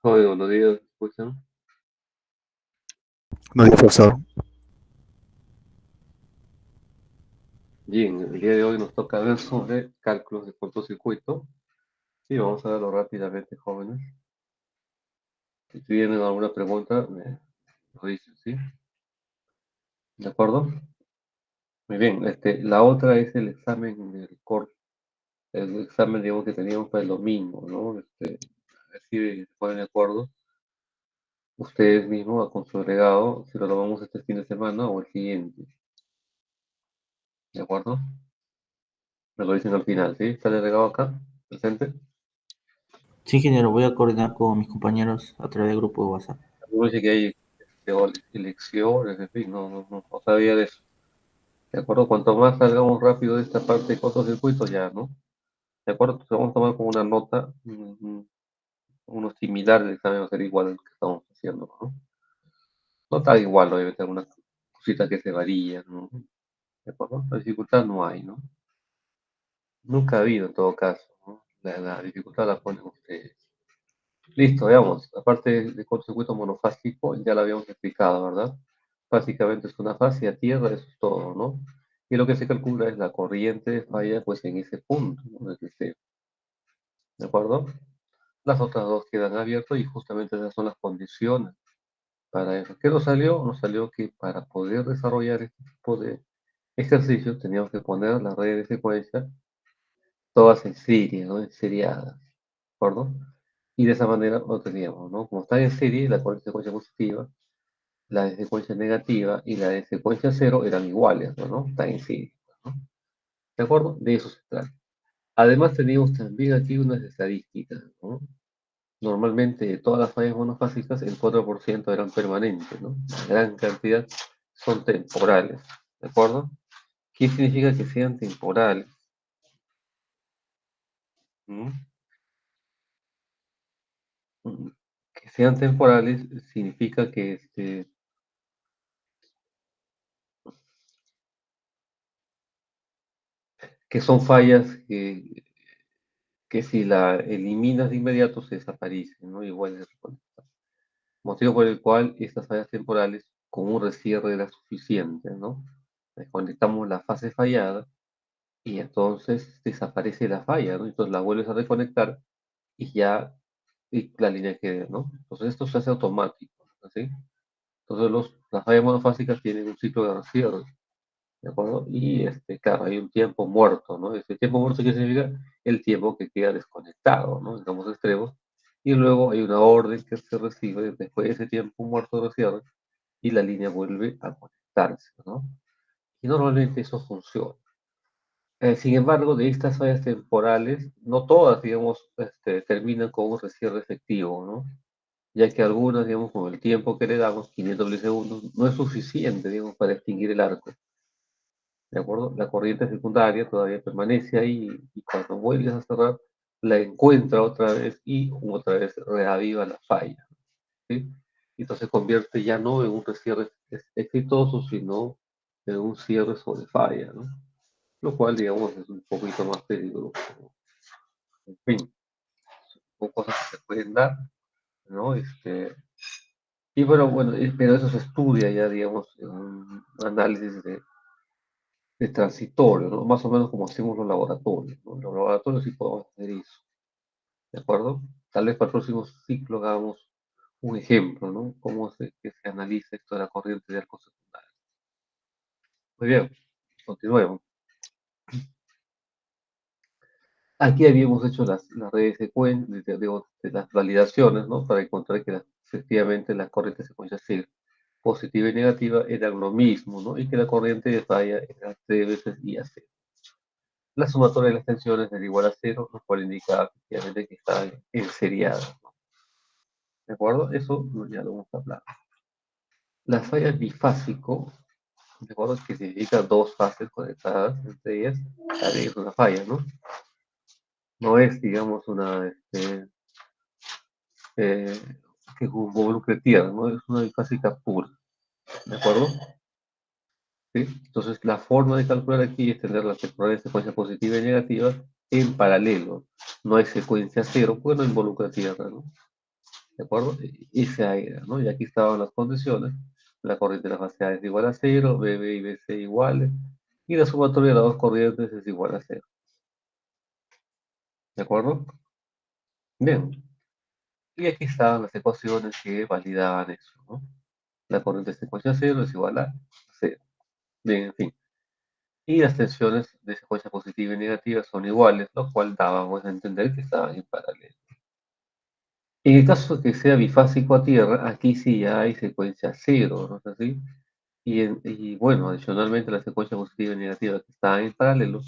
Hoy, buenos días, ¿me escuchan? No, profesor. Bien, el día de hoy nos toca ver sobre cálculos de cortocircuito. Sí, vamos a verlo rápidamente, jóvenes. Si tienen alguna pregunta, me lo dicen, ¿sí? ¿De acuerdo? Muy bien, la otra es el examen del corte, el examen, digamos, que teníamos para el domingo, ¿no? A ver si se ponen de acuerdo ustedes mismos con su agregado, si lo tomamos este fin de semana o el siguiente, ¿de acuerdo? Me lo dicen al final, ¿sí? ¿Está el agregado acá, presente? Sí, ingeniero, voy a coordinar con mis compañeros a través del grupo de WhatsApp. Me dice que hay elecciones, en fin, no sabía de eso. ¿De acuerdo? Cuanto más salgamos rápido de esta parte de cortocircuito, ya, ¿no? ¿De acuerdo? Entonces vamos a tomar como una nota, uno similar del examen va a ser igual al que estamos haciendo, ¿no? No está igual, obviamente, algunas cositas que se varían, ¿no? ¿De acuerdo? La dificultad no hay, ¿no? Nunca ha habido en todo caso, ¿no? La dificultad la ponen ustedes. Listo, veamos. Aparte de cortocircuito monofásico, ya lo habíamos explicado, ¿verdad? Básicamente es una fase a tierra, eso es todo, ¿no? Y lo que se calcula es la corriente de falla, pues en ese punto, ¿no? En el que esté, ¿de acuerdo? Las otras dos quedan abiertas y justamente esas son las condiciones para eso. ¿Qué nos salió? Nos salió que para poder desarrollar este tipo de ejercicios teníamos que poner las redes de secuencia todas en serie, ¿no? En seriadas, ¿de acuerdo? Y de esa manera lo teníamos, ¿no? Como está en serie, la corriente de secuencia positiva, la de secuencia negativa y la de secuencia cero eran iguales, ¿no? Están en serie, ¿no? ¿De acuerdo? De eso se trata. Además teníamos también aquí unas estadísticas, ¿no? Normalmente de todas las fallas monofásicas el 4% eran permanentes, ¿no? La gran cantidad son temporales, ¿de acuerdo? ¿Qué significa que sean temporales? ¿Mm? Que sean temporales significa que son fallas que si la eliminas de inmediato se desaparecen, ¿no? Igual se supone. Motivo por el cual estas fallas temporales con un recierre era suficiente, ¿no? Desconectamos la fase fallada y entonces desaparece la falla, ¿no? Entonces la vuelves a reconectar y ya y la línea queda, ¿no? Entonces esto se hace automático, ¿sí? Entonces las fallas monofásicas tienen un ciclo de recierre, ¿de acuerdo? Y claro, hay un tiempo muerto, ¿no? Ese tiempo muerto, ¿qué significa? El tiempo que queda desconectado, ¿no? En ambos extremos. Y luego hay una orden que se recibe después de ese tiempo muerto de cierre y la línea vuelve a conectarse, ¿no? Y normalmente eso funciona. Sin embargo, de estas fallas temporales, no todas, digamos, terminan con un recierre efectivo, ¿no? Ya que algunas, digamos, con el tiempo que le damos, 500 milisegundos, no es suficiente, digamos, para extinguir el arco. ¿De acuerdo? La corriente secundaria todavía permanece ahí y cuando vuelves a cerrar, la encuentra otra vez y otra vez reaviva la falla, ¿sí? Y entonces se convierte ya no en un cierre exitoso, sino en un cierre sobre falla, ¿no? Lo cual, digamos, es un poquito más peligroso. En fin, son cosas que se pueden dar, ¿no? Y bueno, pero eso se estudia ya, digamos, en un análisis de transitorio, ¿no? Más o menos como hacemos los laboratorios, ¿no? En los laboratorios sí podemos hacer eso, ¿de acuerdo? Tal vez para el próximo ciclo hagamos un ejemplo, ¿no? Que se analiza esto de la corriente de arco secundario. Muy bien, continuemos. Aquí habíamos hecho las redes secuencias, de las validaciones, ¿no? Para encontrar que efectivamente las corrientes secuencias C, positiva y negativa, eran lo mismo, ¿no? Y que la corriente de falla era 3 veces I a cero. La sumatoria de las tensiones era igual a cero, lo cual indica efectivamente que está enseriada, ¿no? ¿De acuerdo? Eso ya lo hemos hablado. La falla bifásico, ¿de acuerdo? Que significa dos fases conectadas entre ellas, también es una falla, ¿no? No es, digamos, eh, que involucre tierra, ¿no? Es una bifásica pura, ¿de acuerdo? ¿Sí? Entonces, la forma de calcular aquí es tener las temporales de secuencia positiva y negativa en paralelo. No hay secuencia cero, porque no involucra tierra, ¿no? ¿de acuerdo? Y se aire, ¿no? Y aquí estaban las condiciones. La corriente de la fase A es igual a cero, BB y BC iguales, y la sumatoria de las dos corrientes es igual a cero, ¿de acuerdo? Bien, y aquí estaban las ecuaciones que validaban eso, ¿no? La corriente de secuencia cero es igual a cero. Bien, en fin. Y las tensiones de secuencia positiva y negativa son iguales, lo cual dábamos a entender que estaban en paralelo. En el caso de que sea bifásico a tierra, aquí sí ya hay secuencia cero, ¿no es así? Y bueno, adicionalmente la secuencia positiva y negativa que está en paralelo,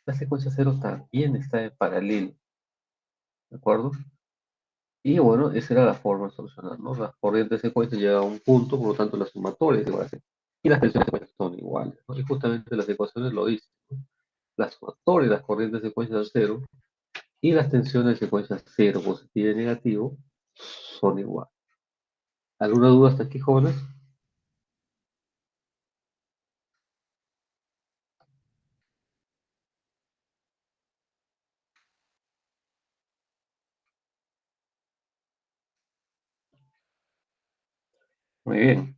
la secuencia cero también está en paralelo, ¿de acuerdo? Y bueno, esa era la forma de solucionar, ¿no? Las corrientes de secuencia llegan a un punto, por lo tanto la sumatoria es igual a cero. Y las tensiones de secuencia son iguales, ¿no? Y justamente las ecuaciones lo dicen, ¿no? La sumatoria de las corrientes de secuencia de cero y las tensiones de secuencia cero, positivo y negativo, son iguales. ¿Alguna duda hasta aquí, jóvenes? Muy bien.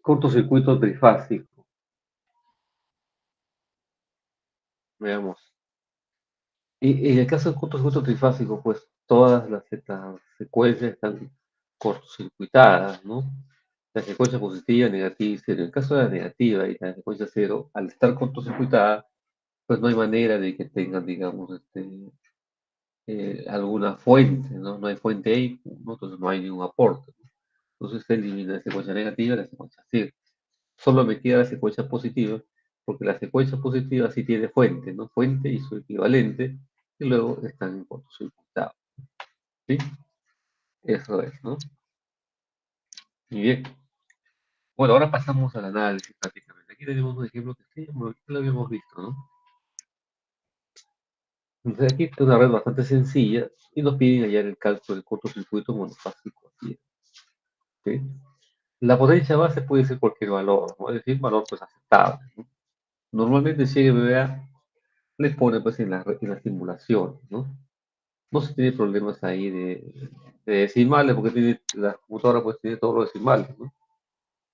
Cortocircuito trifásico. Veamos. Y en el caso del cortocircuito trifásico, pues todas las secuencias están cortocircuitadas, ¿no? La secuencia positiva, negativa y cero. En el caso de la negativa y la secuencia cero, al estar cortocircuitada, pues no hay manera de que tengan, digamos, alguna fuente, ¿no? No hay fuente ahí, ¿no? Entonces no hay ningún aporte, ¿no? Entonces se elimina la secuencia negativa y la secuencia cero. Solo me queda la secuencia positiva, porque la secuencia positiva sí tiene fuente, ¿no? Fuente y su equivalente, y luego están en cortocircuitado, ¿sí? Eso es, ¿no? Y bien. Bueno, ahora pasamos al análisis prácticamente. Aquí tenemos un ejemplo que sí, que lo habíamos visto, ¿no? Entonces aquí está una red bastante sencilla y nos piden hallar el cálculo del cortocircuito monofásico. Aquí, ¿sí? La potencia base puede ser cualquier valor, ¿no? Es decir, valor pues aceptable, ¿no? Normalmente si BBA le pone pues en la simulación, ¿no? No se tiene problemas ahí de decimales, porque la computadora pues tiene todos los decimales, ¿no?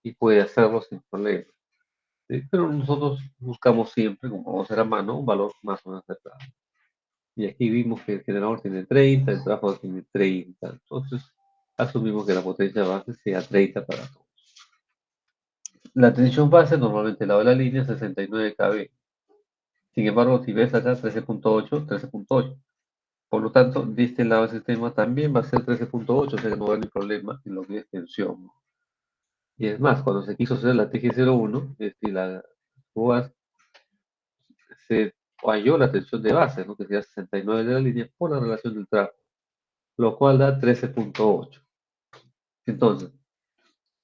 Y puede hacerlo sin problema, ¿sí? Pero nosotros buscamos siempre, como vamos a hacer a mano, un valor más o menos aceptable. Y aquí vimos que el generador tiene 30, el trabajador tiene 30. Entonces, asumimos que la potencia base sea 30 para todos. La tensión base, normalmente la de la línea, es 69 kV. Sin embargo, si ves acá 13.8, 13.8. Por lo tanto, de este lado del sistema también va a ser 13.8, o sea que no va a haber problema en lo que es tensión. Y es más, cuando se quiso hacer la TG01, es decir, la UAS, se halló la tensión de base, ¿no? Que sería 69 de la línea, por la relación del tráfico, lo cual da 13.8. Entonces,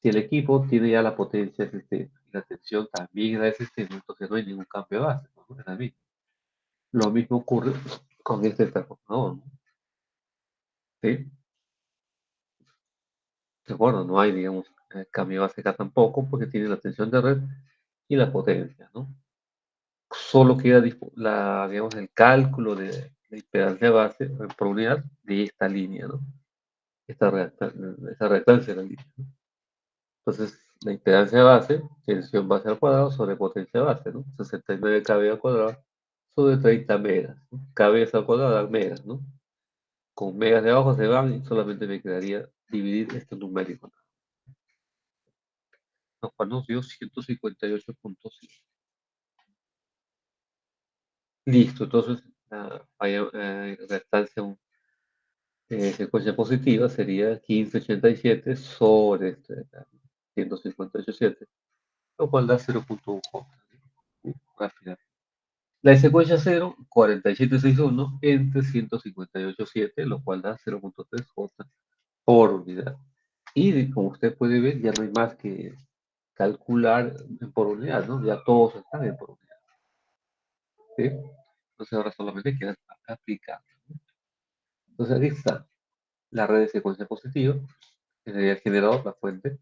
si el equipo tiene ya la potencia del sistema y la tensión también es del sistema, entonces no hay ningún cambio de base, ¿no? Es la misma. Lo mismo ocurre con este transformador, ¿no? ¿Sí? De acuerdo, no hay, digamos, cambio de base acá tampoco, porque tiene la tensión de red y la potencia, ¿no? Solo queda, digamos, el cálculo de la impedancia base por unidad de esta línea, ¿no? Esta reactancia de la línea, ¿no? Entonces, la impedancia base, tensión base al cuadrado sobre potencia base, ¿no? 69 kV al cuadrado sobre 30 megas, ¿no? KV al cuadrado da megas, ¿no? Con megas de abajo se van y solamente me quedaría dividir este numérico, lo cual nos dio 158.5. Listo, entonces la reactancia secuencia positiva sería 1587 sobre 158.7, lo cual da 0.1 J. Rápida. La secuencia 0, 4761 entre 158.7, lo cual da 0.3 J por unidad. Y como usted puede ver, ya no hay más que calcular por unidad, ¿no? Ya todos están en por unidad, ¿sí? Entonces ahora solamente queda aplicar. Entonces aquí está la red de secuencia positiva, que sería el generador, la fuente,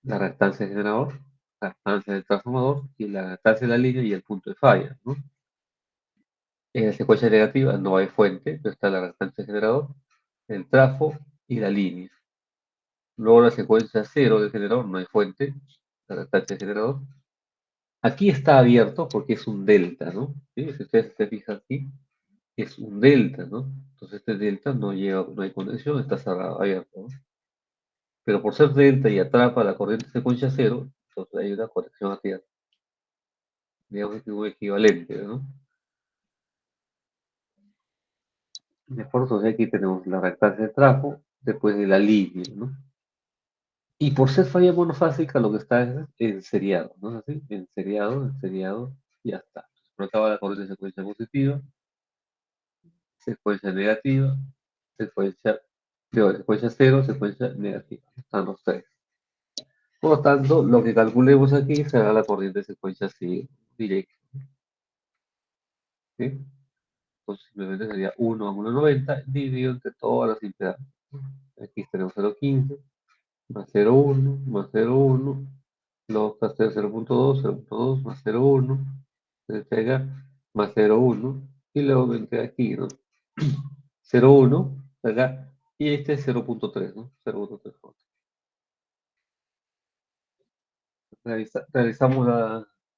la reactancia del generador, la reactancia del transformador y la reactancia de la línea y el punto de falla, ¿no? En la secuencia negativa no hay fuente, pero está la reactancia del generador, el trafo y la línea. Luego la secuencia cero del generador no hay fuente, la reactancia del generador. Aquí está abierto porque es un delta, ¿no? ¿Sí? Si ustedes se fijan aquí, es un delta, ¿no? Entonces este delta no llega, no hay conexión, está cerrado, abierto, ¿no? Pero por ser delta y atrapa la corriente secuencia cero, entonces hay una conexión abierta, digamos que es un equivalente, ¿no? De acuerdo, entonces aquí tenemos la reactancia de trafo, después de la línea, ¿no? Y por ser falla monofásica, lo que está es en seriado, ¿no es así? En seriado, ya está. Por acá va la corriente secuencia positiva, secuencia negativa, secuencia, digo, secuencia cero, secuencia negativa. Están los tres. Por lo tanto, lo que calculemos aquí será la corriente secuencia así directa, ¿sí? Entonces simplemente sería 1 a 1,90 dividido entre todas las impedancias. Aquí tenemos 0,15 más 0,1 más 0,1, luego hacer 0,2, 0,2 más 0,1, se pega más 0,1 y luego me entrega aquí, ¿no? 0,1 acá y este es 0,3, ¿no? 0,3. Realizamos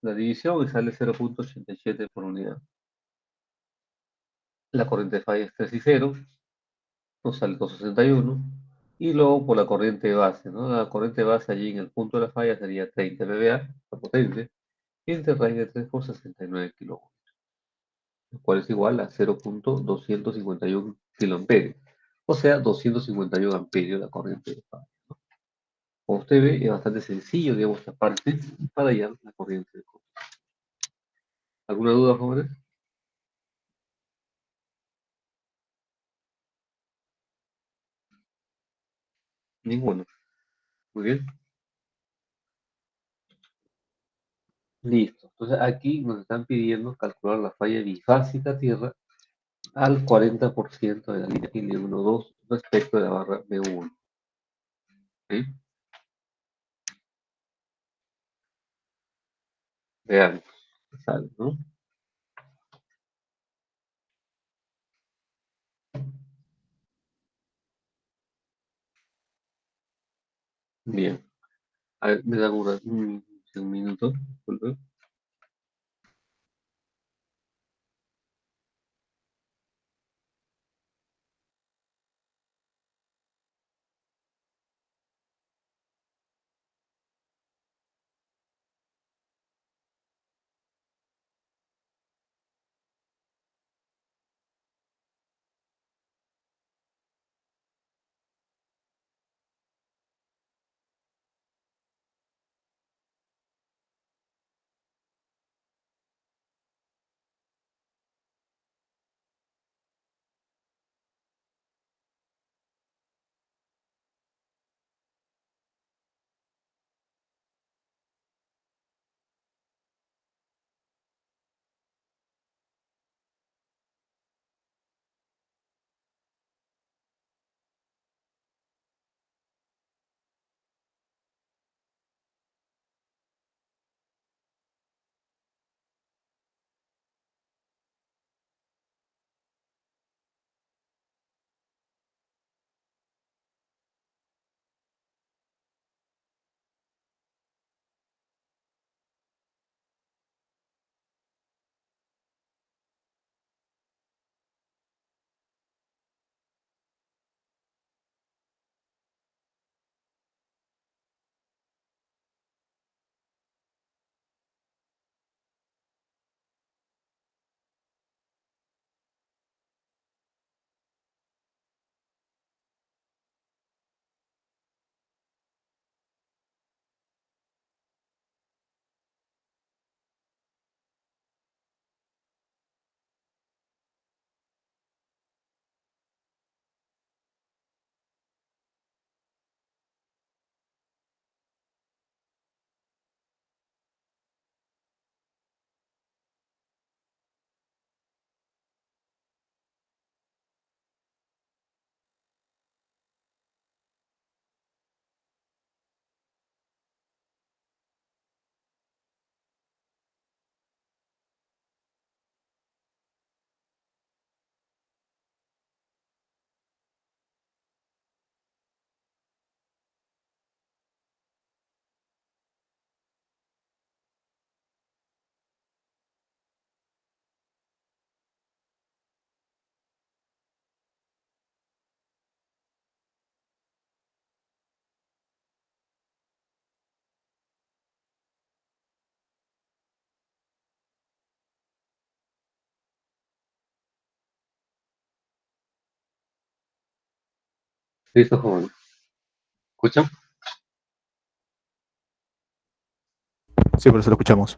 la división y sale 0,87 por unidad. La corriente de falla es 3 y 0, nos sale 261. Y luego por la corriente base, ¿no? La corriente base allí en el punto de la falla sería 30 MVA, la potente, y entre raíz de 3 por 69 kilovatios, lo cual es igual a 0,251 kiloamperios, o sea, 251 amperios la corriente de falla. Como usted ve, es bastante sencillo, digamos, esta parte para hallar la corriente de falla. ¿Alguna duda, jóvenes? Ninguno. Muy bien. Listo. Entonces aquí nos están pidiendo calcular la falla bifásica tierra al 40% de la línea L12 respecto de la barra B1. ¿Sí? Veamos. Sale, ¿no? Bien. A ver, me dan un minuto. Disculpe. Listo, joven. ¿Escuchan? Sí, por eso lo escuchamos.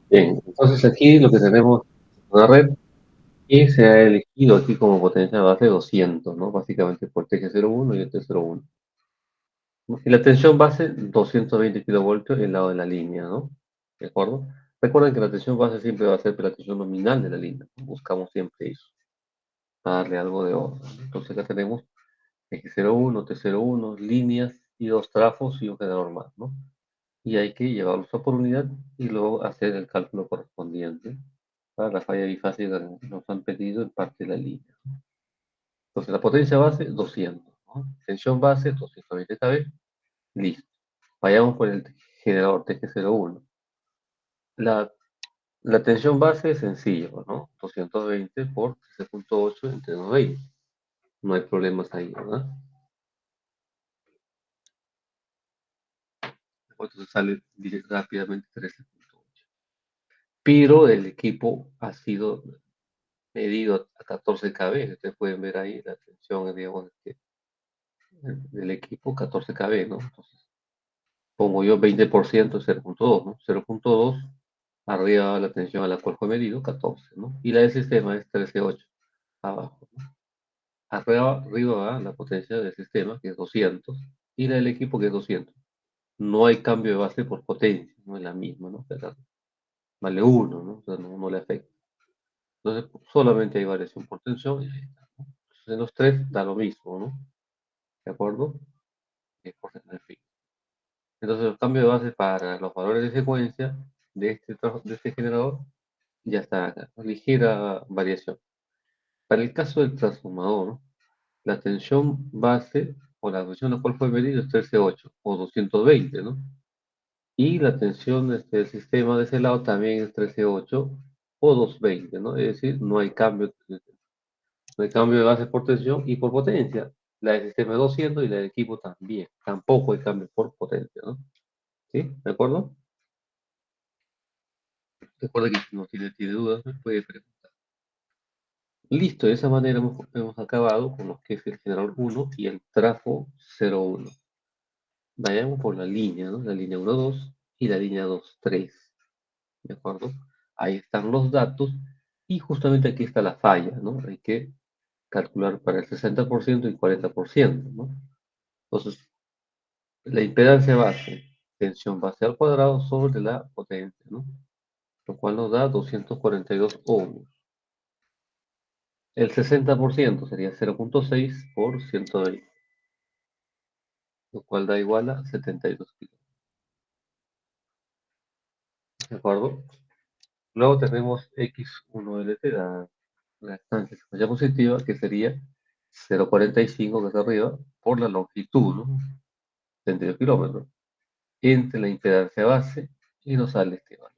Bien, entonces aquí lo que tenemos es una red y se ha elegido aquí como potencia base 200, ¿no? Básicamente por TG01 y el T01. Y la tensión base, 220 kilovoltios el lado de la línea, ¿no? ¿De acuerdo? Recuerden que la tensión base siempre va a ser la tensión nominal de la línea, ¿no? Buscamos siempre eso, para darle algo de orden, ¿no? Entonces acá tenemos X01, T01, líneas y dos trafos y un generador más, ¿no? Y hay que llevarlos a por unidad y luego hacer el cálculo correspondiente para la falla bifásica que nos han pedido en parte de la línea. Entonces la potencia base, 200, ¿no? Tensión base, 220 kV, listo. Vayamos por el generador TG01. La, la tensión base es sencillo, ¿no? 220 por 13.8 entre 220. No hay problemas ahí, ¿verdad? Entonces sale rápidamente 13.8. Pero el equipo ha sido medido a 14 kV. Ustedes pueden ver ahí la tensión, digamos, del equipo 14 kV, ¿no? Entonces, pongo yo 20%, 0.2, ¿no? 0.2 arriba va la tensión a la cual fue medido, 14, ¿no? Y la del sistema es 13.8 abajo, ¿no? Arriba va la potencia del sistema, que es 200, y la del equipo, que es 200. No hay cambio de base por potencia, no es la misma, ¿no? O sea, vale 1, ¿no? O sea, no le afecta. Entonces, solamente hay variación por tensión y ahí está, ¿no? Entonces, en los tres da lo mismo, ¿no? ¿De acuerdo? En fin. Entonces, los cambios de base para los valores de secuencia de este generador ya está acá, ¿no? Ligera variación. Para el caso del transformador, ¿no? La tensión base o la tensión a la cual fue medido es 13.8 o 220, ¿no? Y la tensión del sistema de ese lado también es 13.8 o 220, ¿no? Es decir, no hay cambio de base por tensión y por potencia. La del sistema es 200 y la del equipo también. Tampoco hay cambio por potencia, ¿no? ¿Sí? ¿De acuerdo? Recuerda que si no tiene dudas, me puede preguntar. Listo, de esa manera hemos acabado con lo que es el generador 1 y el trafo 01. Vayamos por la línea, ¿no? La línea 1, 2 y la línea 2, 3. ¿De acuerdo? Ahí están los datos y justamente aquí está la falla, ¿no? Hay que calcular para el 60% y 40%, ¿no? Entonces, la impedancia base, tensión base al cuadrado sobre la potencia, ¿no? Lo cual nos da 242 ohms. El 60% sería 0.6 por 120, lo cual da igual a 72 kilos. ¿De acuerdo? Luego tenemos X1LT, la estancia secuencia positiva, que sería 0.45, que es arriba, por la longitud, ¿no? 72 kilómetros, entre la impedancia base y nos sale este valor.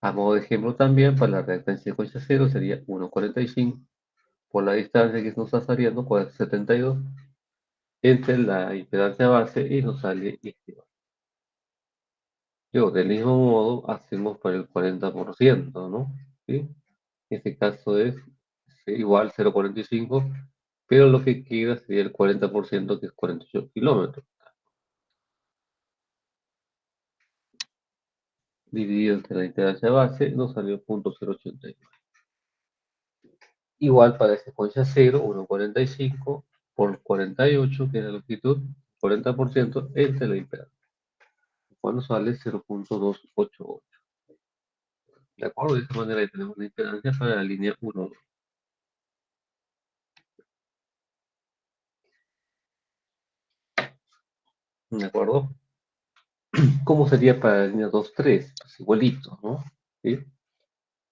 A modo de ejemplo también, para la reactancia secuencia 0 sería 1.45 por la distancia que nos está saliendo, 472, entre la impedancia base y nos sale este valor. Luego, del mismo modo, hacemos para el 40%, ¿no? ¿Sí? En este caso es igual 0.45, pero lo que queda sería el 40%, que es 48 kilómetros. Dividido entre la impedancia base, nos salió 0.089. Igual para secuencia 0, 1.45 por 48, que es la longitud, 40% entre la impedancia. Cuando sale 0.288. ¿De acuerdo? De esta manera ahí tenemos la impedancia para la línea 1. ¿De acuerdo? ¿Cómo sería para la línea 2.3? Pues igualito, ¿no? ¿Sí?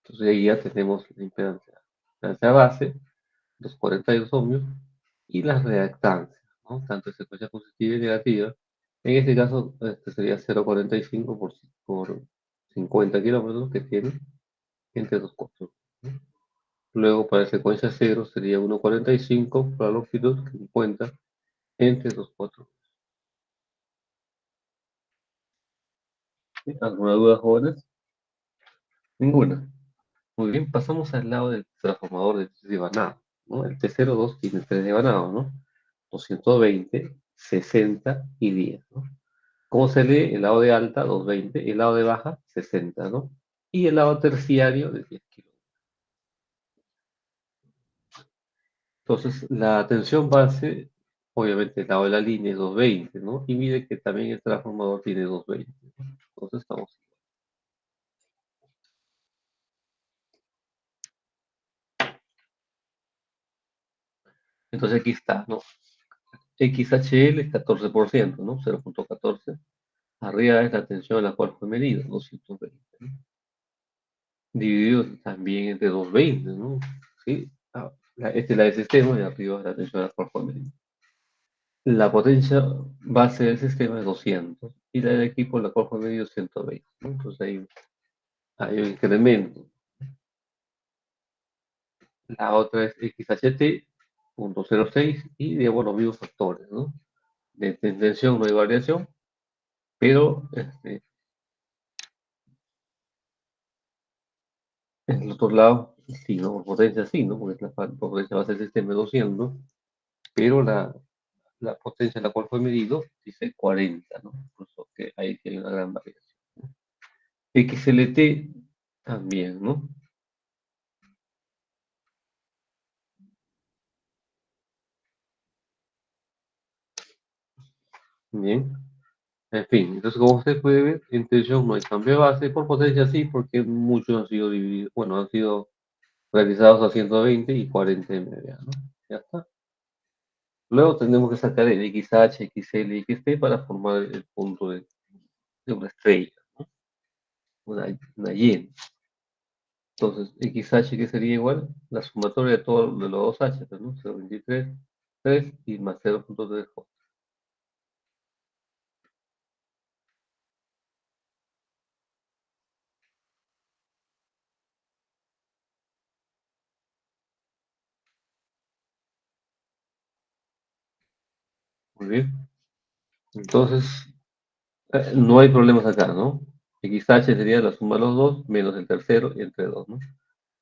Entonces ahí ya tenemos la impedancia base, los 42 ohmios, y las reactancias, ¿no? Tanto en secuencia positiva y negativa. En este caso, este sería 0.45 por 50 kilómetros que tiene entre dos costos, ¿no? Luego, para secuencia 0 sería 1.45 por la longitud que encuentra entre dos cuatro. ¿Sí? ¿Alguna duda, jóvenes? Ninguna. Muy bien, pasamos al lado del transformador de Van. ¿no? El T02 tiene 3 devanados, ¿no? 220, 60 y 10, ¿no? ¿Cómo se lee? El lado de alta, 220, el lado de baja, 60, ¿no? Y el lado terciario de 10 kilos. Entonces, la tensión base, obviamente, el lado de la línea es 220, ¿no? Y mide que también el transformador tiene 220, ¿no? Entonces, estamos. Entonces, aquí está, ¿no? XHL es 14%, ¿no? 0.14. Arriba es la tensión a la cual fue medido, 220, ¿no? Dividido también entre 220, ¿no? ¿Sí? Esta es la de sistema y arriba es la tensión a la cual fue medido. La potencia base del sistema es 200 y la del equipo, la cual fue medido, 120, ¿no? Entonces hay un incremento. La otra es XHT, 0.06 y digamos los mismos factores, ¿no? De tensión no hay variación, pero en el otro lado, sí, ¿no? Por potencia sí, ¿no? Porque la potencia base del sistema es 200, pero la potencia en la cual fue medido dice 40, ¿no? Por eso que ahí sí hay una gran variación. XLT también, ¿no? Bien. En fin, entonces como usted puede ver, en tensión no hay cambio de base, por potencia sí, porque muchos han sido divididos, bueno, han sido realizados a 120 y 40 MVA, ¿no? Ya está. Luego tenemos que sacar el XH, XL y XT para formar el punto de una estrella, una Y. Entonces, XH que sería igual la sumatoria de todos de los dos H, ¿no? 0.23, 3 y más 0.3. Muy bien. Entonces, no hay problemas acá, ¿no? XH sería la suma de los dos menos el tercero entre 2, ¿no?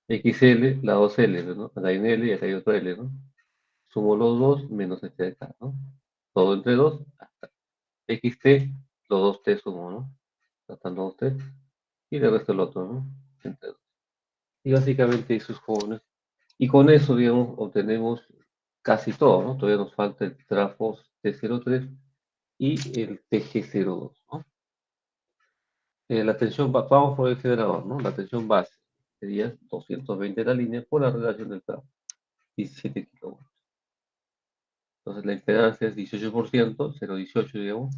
XL, la 2L, ¿no? Acá hay un L y acá hay otro L, ¿no? Sumo los dos menos este de acá, ¿no? Todo entre 2, XT, los dos T sumo, ¿no? Acá están los dos T y el resto el otro, ¿no? Entre 2. Y básicamente eso es jóvenes. Y con eso, digamos, obtenemos casi todo, ¿no? Todavía nos falta el trafos T03 y el TG02, ¿no? La tensión, vamos por el generador, ¿no? La tensión base sería 220 la línea por la relación del trafo, 17 kilovoltios. Entonces la impedancia es 18%, 0,18 digamos,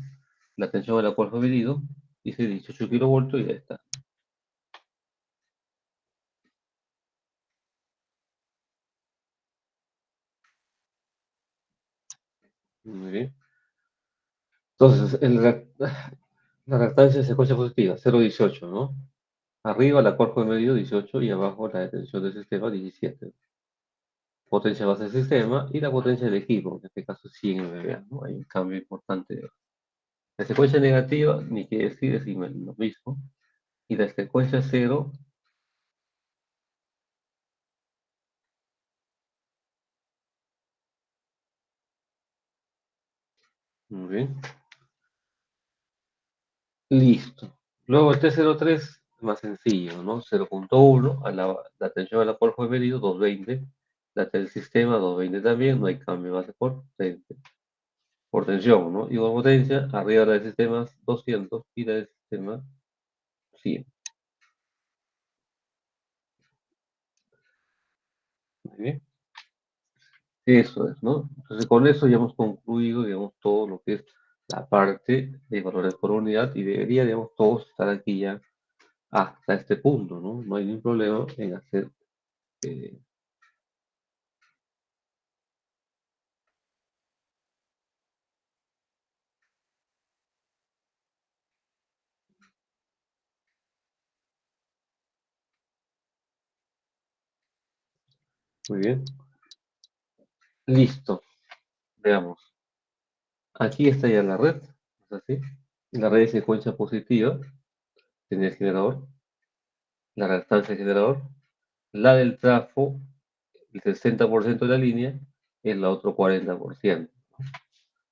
la tensión a la cual fue medido, dice 18 kilovoltios y ya está. Muy bien. Entonces, la reactancia de secuencia positiva, 0,18, ¿no? Arriba la cual fue medido 18 y abajo la de tensión del sistema 17. Potencia base del sistema y la potencia del equipo, en este caso 100 MVA, ¿no? Hay un cambio importante. La secuencia negativa, ni que decir, es lo mismo. Y la secuencia cero, muy bien. Listo. Luego el T03, más sencillo, ¿no? 0.1, la tensión a la cual fue medido, 220. La del sistema, 220 también, no hay cambio de base por tensión, ¿no? Igual potencia, arriba la del sistema 200 y la del sistema 100. Muy bien. Eso es, ¿no? Entonces con eso ya hemos concluido, digamos, todo lo que es la parte de valores por unidad y debería, digamos, todos estar aquí ya hasta este punto, ¿no? No hay ningún problema en hacer. eh, Muy bien. Listo. Veamos. Aquí está ya la red. ¿Es así? La red de secuencia positiva. Tiene el generador, la reactancia del generador, la del trafo el 60% de la línea, el otro 40%.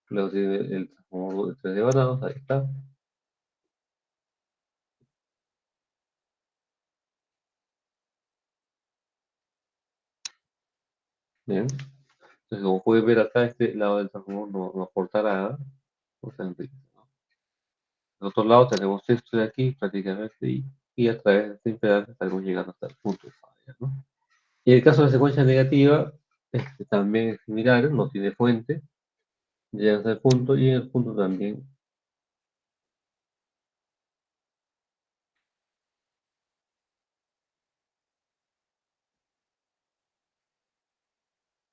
Luego tiene el transformador de 3 devanados, ahí está. Bien. Entonces, como pueden ver acá, este lado del transformador no aporta nada. O sea, del otro lado tenemos esto de aquí prácticamente y a través de esta impedancia estamos llegando hasta el punto de falla, ¿no? Y en el caso de la secuencia negativa, también es similar, no tiene fuente, llega hasta el punto y en el punto también.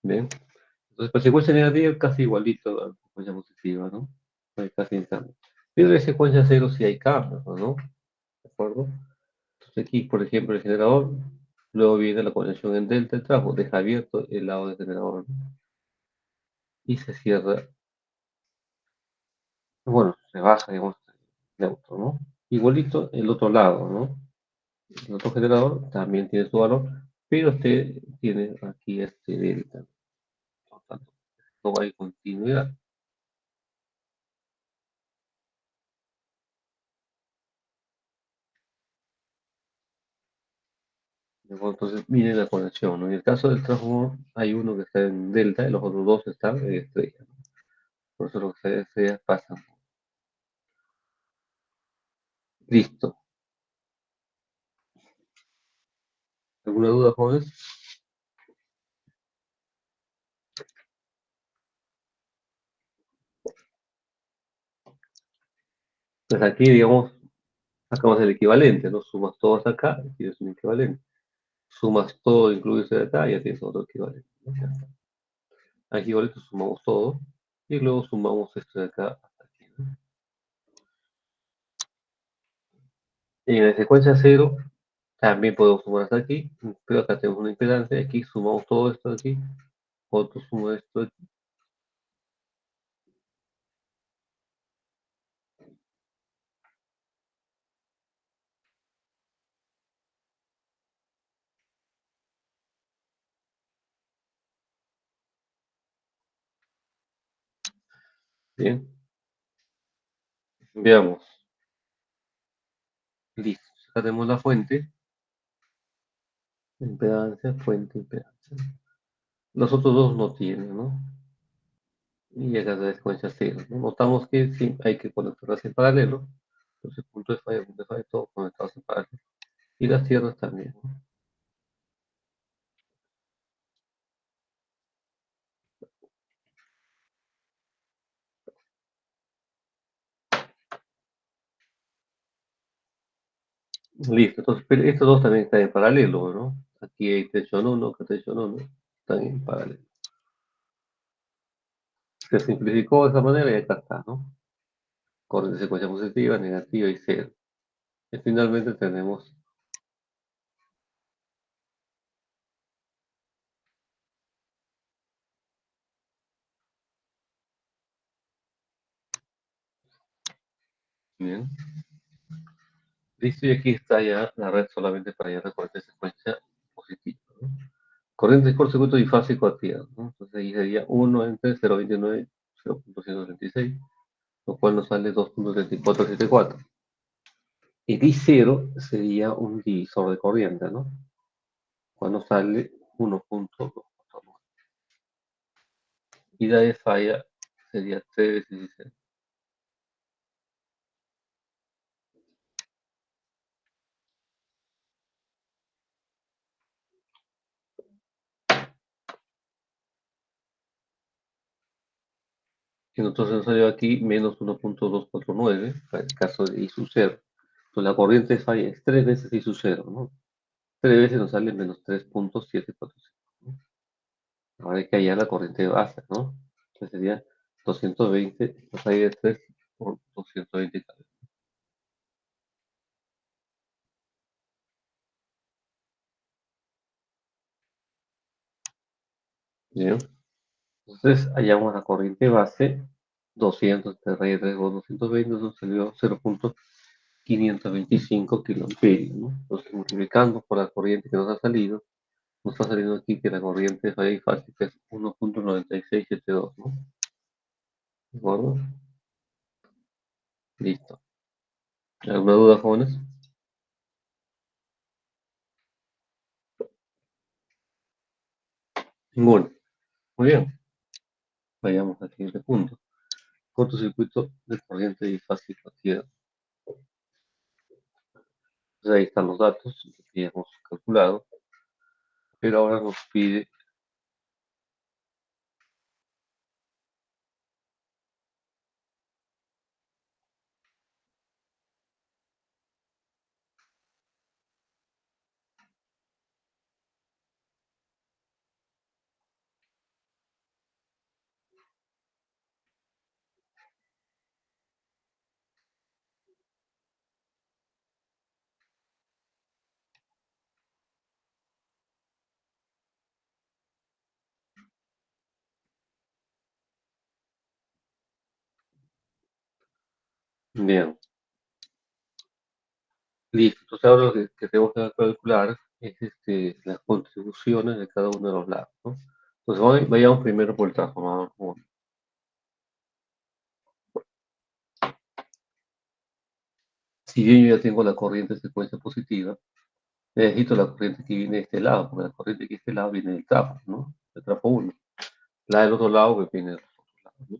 Bien. Entonces, la secuencia negativa es casi igualito a la secuencia positiva, ¿no? No hay casi en cambio. Pero en secuencia cero sí hay cambios, ¿no? ¿De acuerdo? Entonces aquí, por ejemplo, el generador, luego viene la conexión en delta, el trabajo, deja abierto el lado del generador, ¿no? Y se cierra, bueno, se baja, digamos, neutro, ¿no? Igualito el otro lado, ¿no? El otro generador también tiene su valor, pero este tiene aquí este delta, por tanto, no hay continuidad. Entonces, miren la conexión, ¿no? En el caso del transformador, hay uno que está en delta y los otros dos están en estrella, ¿no? Por eso los estrellas pasan. Listo. ¿Alguna duda, jóvenes? Pues aquí, digamos, sacamos el equivalente, ¿no? Sumas todos acá y tienes un equivalente. Sumas todo, incluye de acá, ya tienes otro equivalente, ¿no? Ya está. Aquí igualito sumamos todo y luego sumamos esto de acá hasta aquí, ¿no? Y en la secuencia cero también podemos sumar hasta aquí, pero acá tenemos una impedancia, aquí sumamos todo esto de aquí, otro suma esto de aquí. Bien, veamos. Listo. Acá tenemos la fuente, impedancia, fuente, impedancia. Los otros dos no tienen, ¿no? Y acá la secuencia cero, ¿no? Notamos que sí, hay que conectarlas en paralelo. Entonces, punto de falla, todos conectados en paralelo. Y las tierras también, ¿no? Listo. Entonces, pero estos dos también están en paralelo, ¿no? Aquí hay tensión 1, acá tensión 1, están en paralelo. Se simplificó de esa manera y acá está, ¿no? Corriente de secuencia positiva, negativa y cero. Y finalmente tenemos, bien, listo, y aquí está ya la red solamente para hallar la corriente de secuencia positiva, ¿no? Corriente de cortocircuito bifásico activa, ¿no? Entonces ahí sería 1 entre 0,29 y 0,136, lo cual nos sale 2,3474. Y D0 sería un divisor de corriente, ¿no? Cuando sale 1,249. Y la de falla sería 3 veces 16. Y entonces nos salió aquí menos 1,249 para el caso de I sub 0. Entonces la corriente de falla es 3 veces I sub 0, ¿no? 3 veces nos sale menos 3,745, ¿no? Ahora hay que hallar la corriente de base, ¿no? Entonces sería 220, la falla de 3 por 220. Bien. Entonces hallamos la corriente base 200 de raíz de 3 por 220, nos salió 0,525 kiloamperios, ¿no? Entonces multiplicando por la corriente que nos ha salido, Nos está saliendo aquí que la corriente de falla fásica es 1.9672, ¿no? ¿De acuerdo? Listo. ¿Alguna duda, jóvenes? Ninguna. Muy bien. Vayamos al siguiente punto. Cortocircuito de corriente bifásica ciega. Entonces ahí están los datos que ya hemos calculado, pero ahora nos pide, bien, listo. Entonces ahora lo que tenemos que calcular es las contribuciones de cada uno de los lados, ¿no? Entonces vayamos primero por el transformador 1. Si bien yo ya tengo la corriente de secuencia positiva, necesito la corriente que viene de este lado, porque la corriente que de este lado viene del trafo, ¿no? Del trafo 1. La del otro lado que viene del otro lado, ¿no?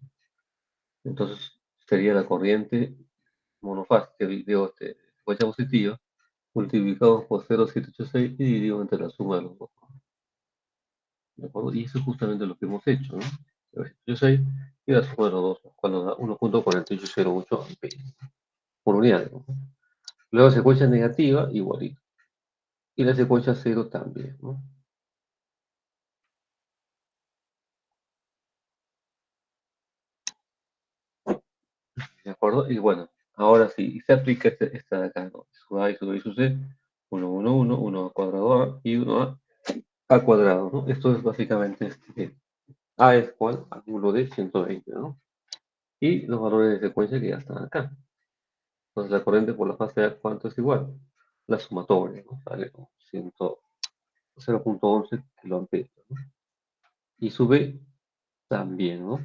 Entonces sería la corriente monofásica, digo, secuencia positiva, multiplicado por 0,786 y dividido entre la suma de los dos. ¿De acuerdo? Y eso es justamente lo que hemos hecho, ¿no? 0,786 y la suma de los dos, cuando da 1.4808 amperes por unidad, ¿no? Luego secuencia negativa, igualito. Y la secuencia cero también, ¿no? ¿De acuerdo? Y bueno, ahora sí, se aplica esta de acá, ¿no? Su A y su B y su C, 1 al cuadrado A y 1 a cuadrado, ¿no? Esto es básicamente A es igual al ángulo de 120, ¿no? Y los valores de secuencia que ya están acá. Entonces la corriente por la fase A, ¿cuánto es igual? La sumatoria, ¿no? Sale 0.11 kiloamperios, ¿no? Y su B también, ¿no?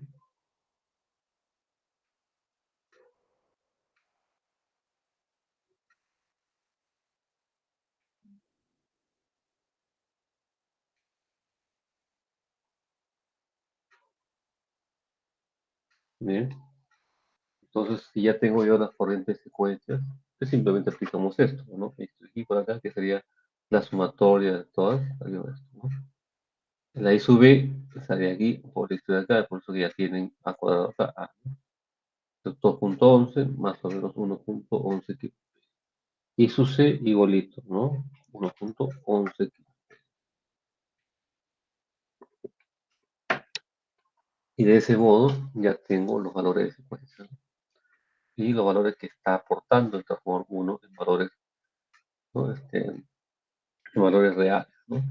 Bien. Entonces, si ya tengo yo las corrientes secuencias, pues simplemente aplicamos esto, ¿no? Esto aquí por acá, que sería la sumatoria de todas, salió esto, ¿no? La I sub B sale aquí, por esto de acá, por eso que ya tienen A cuadrado acá, A, ¿no? 2.11 más o menos 1.11 kilos. Y su C igualito, ¿no? 1.11 kilos. Y de ese modo ya tengo los valores de secuencia, ¿no? Y los valores que está aportando el transformador 1 en valores, ¿no? En valores reales, ¿no?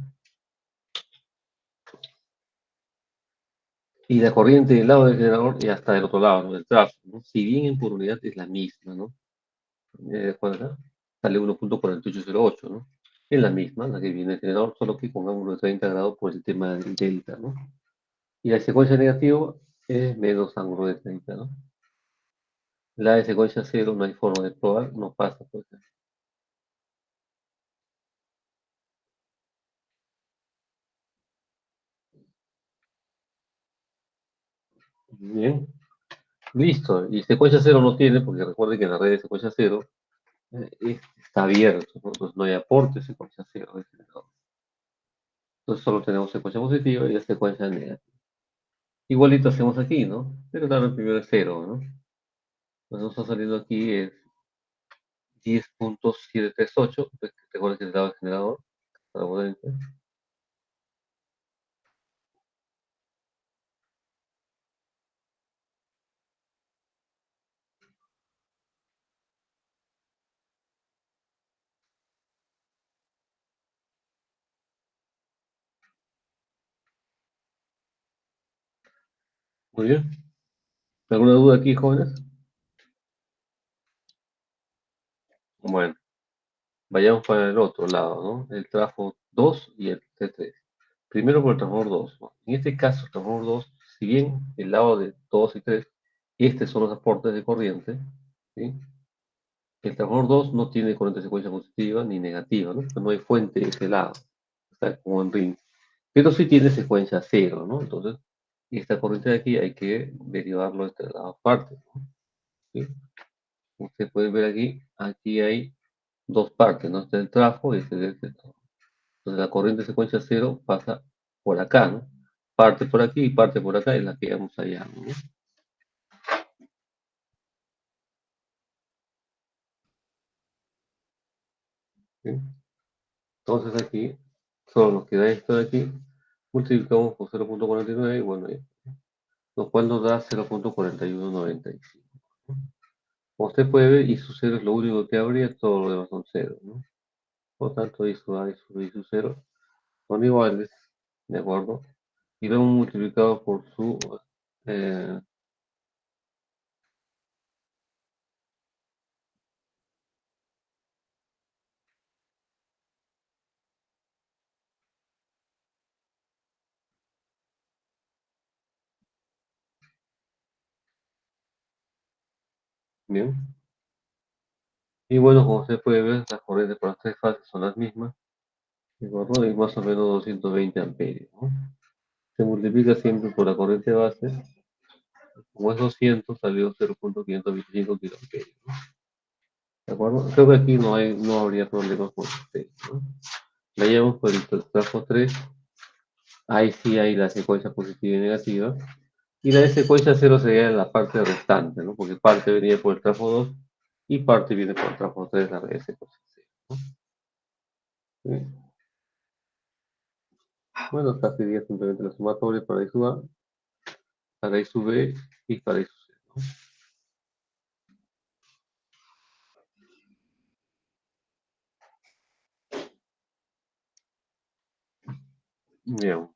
Y la corriente del lado del generador ya está del otro lado, ¿no? Del tráfico, ¿no? Si bien en por unidad es la misma, ¿no? ¿Cuál sale 1.4808, ¿no? Es la misma, la que viene del generador, solo que con ángulo de 30 grados por el tema del delta, ¿no? Y la secuencia negativa es menos ángulo de 30, ¿no? La de secuencia cero no hay forma de probar, no pasa, pues. Bien, listo. Y secuencia cero no tiene, porque recuerden que en la red de secuencia cero está abierto, ¿no? Entonces no hay aporte de secuencia cero de generador. Entonces solo tenemos secuencia positiva y la secuencia negativa. Igualito hacemos aquí, ¿no? Pero claro, el primero es cero, ¿no? Entonces nos está saliendo aquí es 10.738, pues, recuerden que es el dado del generador, para potente. Muy bien. ¿Alguna duda aquí, jóvenes? Bueno, vayamos para el otro lado, ¿no? El trafo 2 y el T3. Primero por el transformador 2, ¿no? En este caso, el transformador 2, si bien el lado de 2 y 3, estos son los aportes de corriente, ¿sí? El transformador 2 no tiene corriente de secuencia positiva ni negativa, ¿no? No hay fuente de ese lado, está como en ring. Pero sí tiene secuencia cero, ¿no? Entonces, esta corriente de aquí hay que derivarlo de este lado aparte, ¿no? ¿Sí? Usted puede ver aquí hay dos partes, ¿no? Este es el trafo y este es el trafo. Entonces la corriente de secuencia cero pasa por acá, ¿no? Parte por aquí y parte por acá, es la que vamos allá, ¿no? ¿Sí? Entonces aquí solo nos queda esto de aquí, multiplicamos por 0.49 y bueno, lo cual nos da 0.4195. Como usted puede ver, I sub 0 es lo único que habría, todo lo demás son 0, ¿no? Por tanto, I sub A y sub B y sub 0 son iguales, ¿de acuerdo? Y lo hemos multiplicado por su eh, bien. Y bueno, como usted puede ver, las corrientes por las tres fases son las mismas, ¿de acuerdo? Y más o menos 220 amperios, ¿no? Se multiplica siempre por la corriente base. Como es 200, salió 0.525 kiloamperios, ¿no? ¿De acuerdo? Creo que aquí no habría problemas con usted, ¿no? Veíamos por el trafo 3, ahí sí hay la secuencia positiva y negativa. Y la de secuencia 0 sería la parte restante, ¿no? Porque parte venía por el trafo 2 y parte viene por el trafo 3, la de secuencia 0, ¿no? ¿Sí? Bueno, acá sería simplemente la sumatoria para I sub A, para I sub B y para I sub C, ¿no? Bien.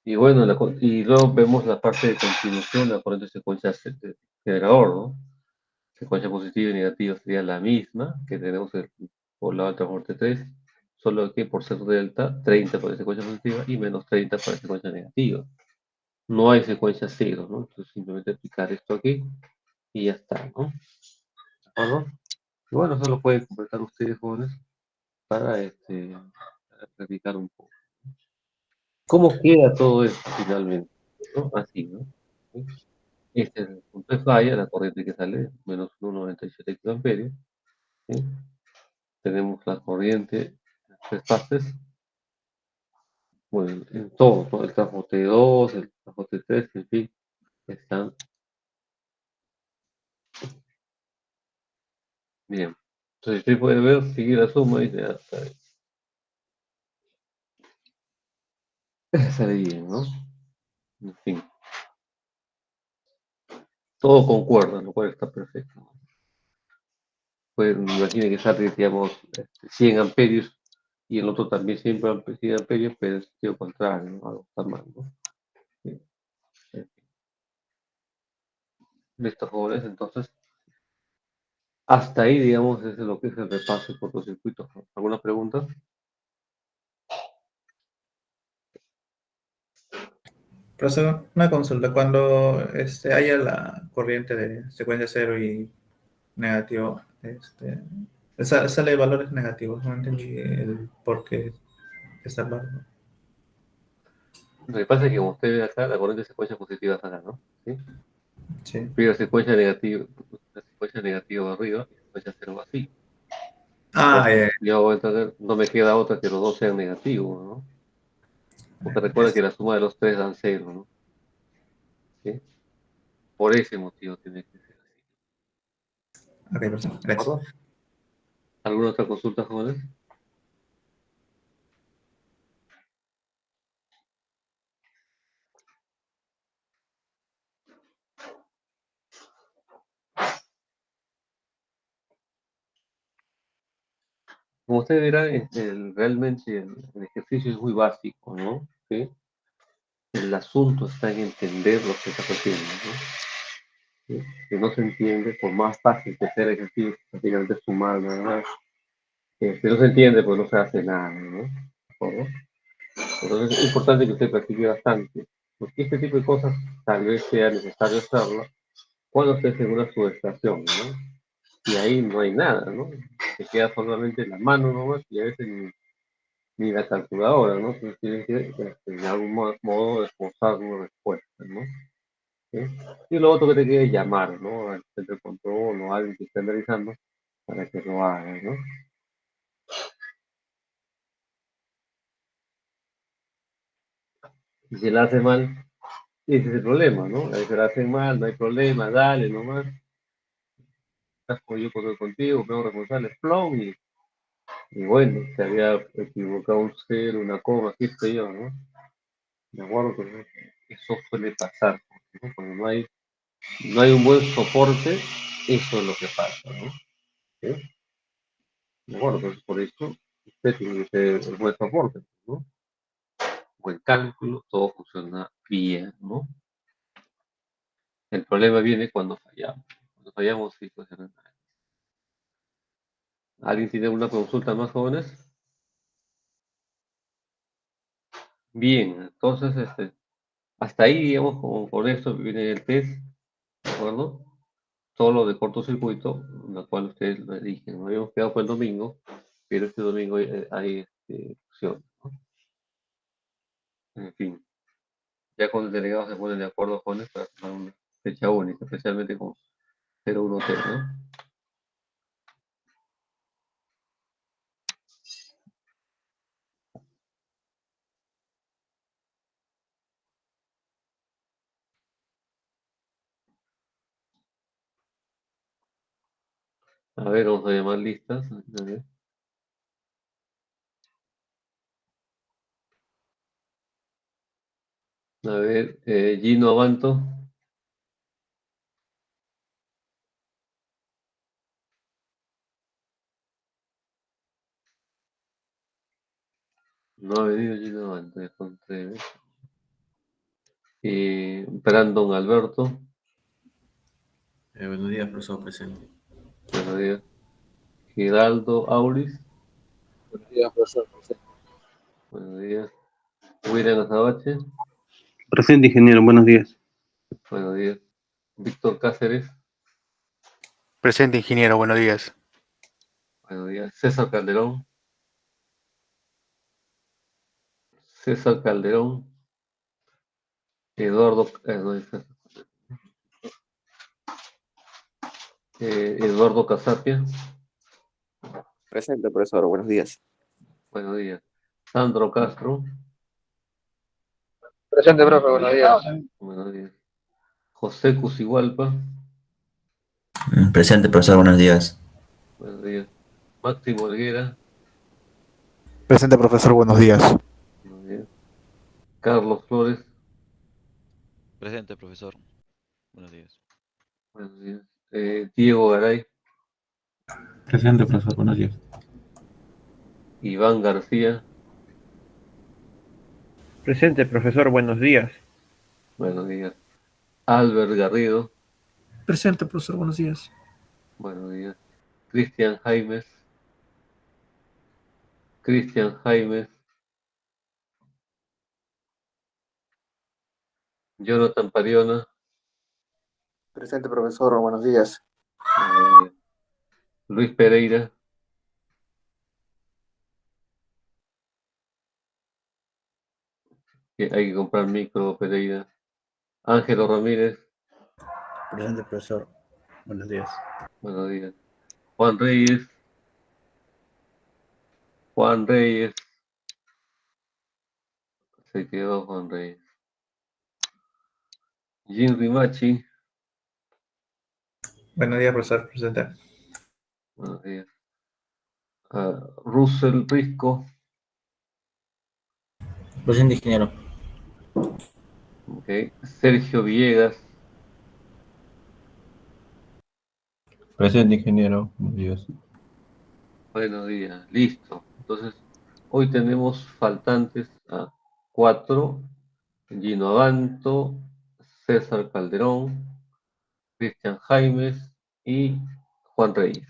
Y bueno, y luego vemos la parte de continuación, la corriente secuencia generador, ¿no? Secuencia positiva y negativa sería la misma que tenemos por la alta muerte 3, solo que por ser delta, 30 para la secuencia positiva y menos 30 para la secuencia negativa. No hay secuencia cero, ¿no? Entonces simplemente aplicar esto aquí y ya está, ¿no? ¿De acuerdo? Y bueno, eso lo pueden completar ustedes, jóvenes, para practicar un poco. ¿Cómo queda todo esto finalmente? ¿No? Así, ¿no? ¿Sí? Este es el punto de falla, la corriente que sale, menos 1,97 kiloamperios. ¿Sí? Tenemos la corriente en tres fases, bueno, en todo, ¿no? El trafo T2, el trafo T3, en fin, están bien. Entonces, usted puede ver, seguir la suma y ya sale bien, ¿no? En fin, todo concuerda, lo cual está perfecto, ¿no? Pues imagine que sale, digamos, 100 amperios y el otro también 100 amperios, pero es sentido contrario, ¿no? Algo está mal, ¿no? Sí. Listo, jóvenes, entonces, hasta ahí, digamos, es lo que es el repaso por los circuitos, ¿no? ¿Alguna pregunta? Profesor, una consulta. Cuando haya la corriente de secuencia cero y negativo, sale valores negativos. No entendí el por qué está valor. Lo que pasa es que como usted ve acá, la corriente de secuencia positiva está acá, ¿no? ¿Sí? Sí. Pero la secuencia negativa va arriba y la secuencia cero va así. Ah, Entonces, yo entonces, no me queda otra que los dos sean negativos, ¿no? Porque recuerda que la suma de los tres dan cero, ¿no? ¿Sí? Por ese motivo tiene que ser así. ok, profesor. ¿De Gracias. acuerdo? ¿Alguna otra consulta, jóvenes? Como ustedes verán, realmente el ejercicio es muy básico, ¿no? ¿Sí? El asunto está en entender lo que está haciendo, ¿no? ¿Sí? Si no se entiende, por más fácil que sea el ejercicio, prácticamente sumar nada más, no se entiende, pues no se hace nada, ¿no? ¿De acuerdo? Entonces es importante que usted practique bastante, porque este tipo de cosas tal vez sea necesario hacerlo cuando esté en una subestación, ¿no? Y ahí no hay nada, ¿no? Se queda solamente la mano nomás y a veces ni la calculadora, ¿no? Entonces tienen que de algún modo esforzar una respuesta, ¿no? ¿Sí? Y lo otro que te queda es llamar, ¿no? Al centro de control o a alguien que esté analizando para que lo haga, ¿no? Y si la hace mal, ese es el problema, ¿no? Ahí se la hacen mal, no hay problema, dale nomás. Estás como yo contigo, tengo responsable, plom, y bueno, se había equivocado un cero, una coma, qué sé yo, ¿no? De acuerdo, pues, eso suele pasar, ¿no? Cuando no hay un buen soporte, eso es lo que pasa, ¿no? ¿Sí? De acuerdo, entonces por eso usted tiene que tener el buen soporte, ¿no? Buen cálculo, todo funciona bien, ¿no? El problema viene cuando fallamos. Cuando fallamos, sí funciona mal. ¿Alguien tiene una consulta más, jóvenes? Bien, entonces, hasta ahí, digamos, con esto viene el test, ¿de acuerdo? Todo lo de cortocircuito, lo cual ustedes lo eligen. Nos habíamos quedado para el domingo, pero este domingo hay opción, ¿no? En fin, ya con el delegado se ponen de acuerdo con esto para tomar una fecha única, especialmente con 01T, ¿no? A ver, vamos a llamar listas. A ver, Gino Abanto. No ha venido Gino Abanto, ya encontré. Brandon Alberto. Buenos días, profesor presente. Buenos días. Giraldo Auris. Buenos días, profesor. Buenos días. William Azabache. Presente, ingeniero, buenos días. Buenos días. Víctor Cáceres. Presente, ingeniero, buenos días. Buenos días. César Calderón. César Calderón. Eduardo, no, Eduardo Casapia. Presente, profesor. Buenos días. Buenos días. Sandro Castro. Presente, profe, buenos días. Buenos días. José Cusigualpa. Presente, profesor, buenos días. Buenos días. Máximo Helguera. Presente, profesor, buenos días. Buenos días. Carlos Flores. Presente, profesor. Buenos días. Buenos días. Diego Garay. Presente, profesor, buenos días. Iván García. Presente, profesor, buenos días. Buenos días. Albert Garrido. Presente, profesor, buenos días. Buenos días. Cristian Jaimes. Cristian Jaimes. Jonathan Pariona. Presente, profesor. Buenos días. Buenos días. Luis Pereira. Que hay que comprar micro, Pereira. Ángelo Ramírez. Presente, profesor. Buenos días. Buenos días. Juan Reyes. Juan Reyes. Se quedó Juan Reyes. Jim Rimachi. Buenos días, profesor. Presente. Buenos días. Russell Risco. Presente, ingeniero. Okay. Sergio Villegas. Presente, ingeniero. Buenos días. Buenos días. Listo. Entonces, hoy tenemos faltantes a 4. Gino Abanto, César Calderón, Cristian Jaimes y Juan Reyes.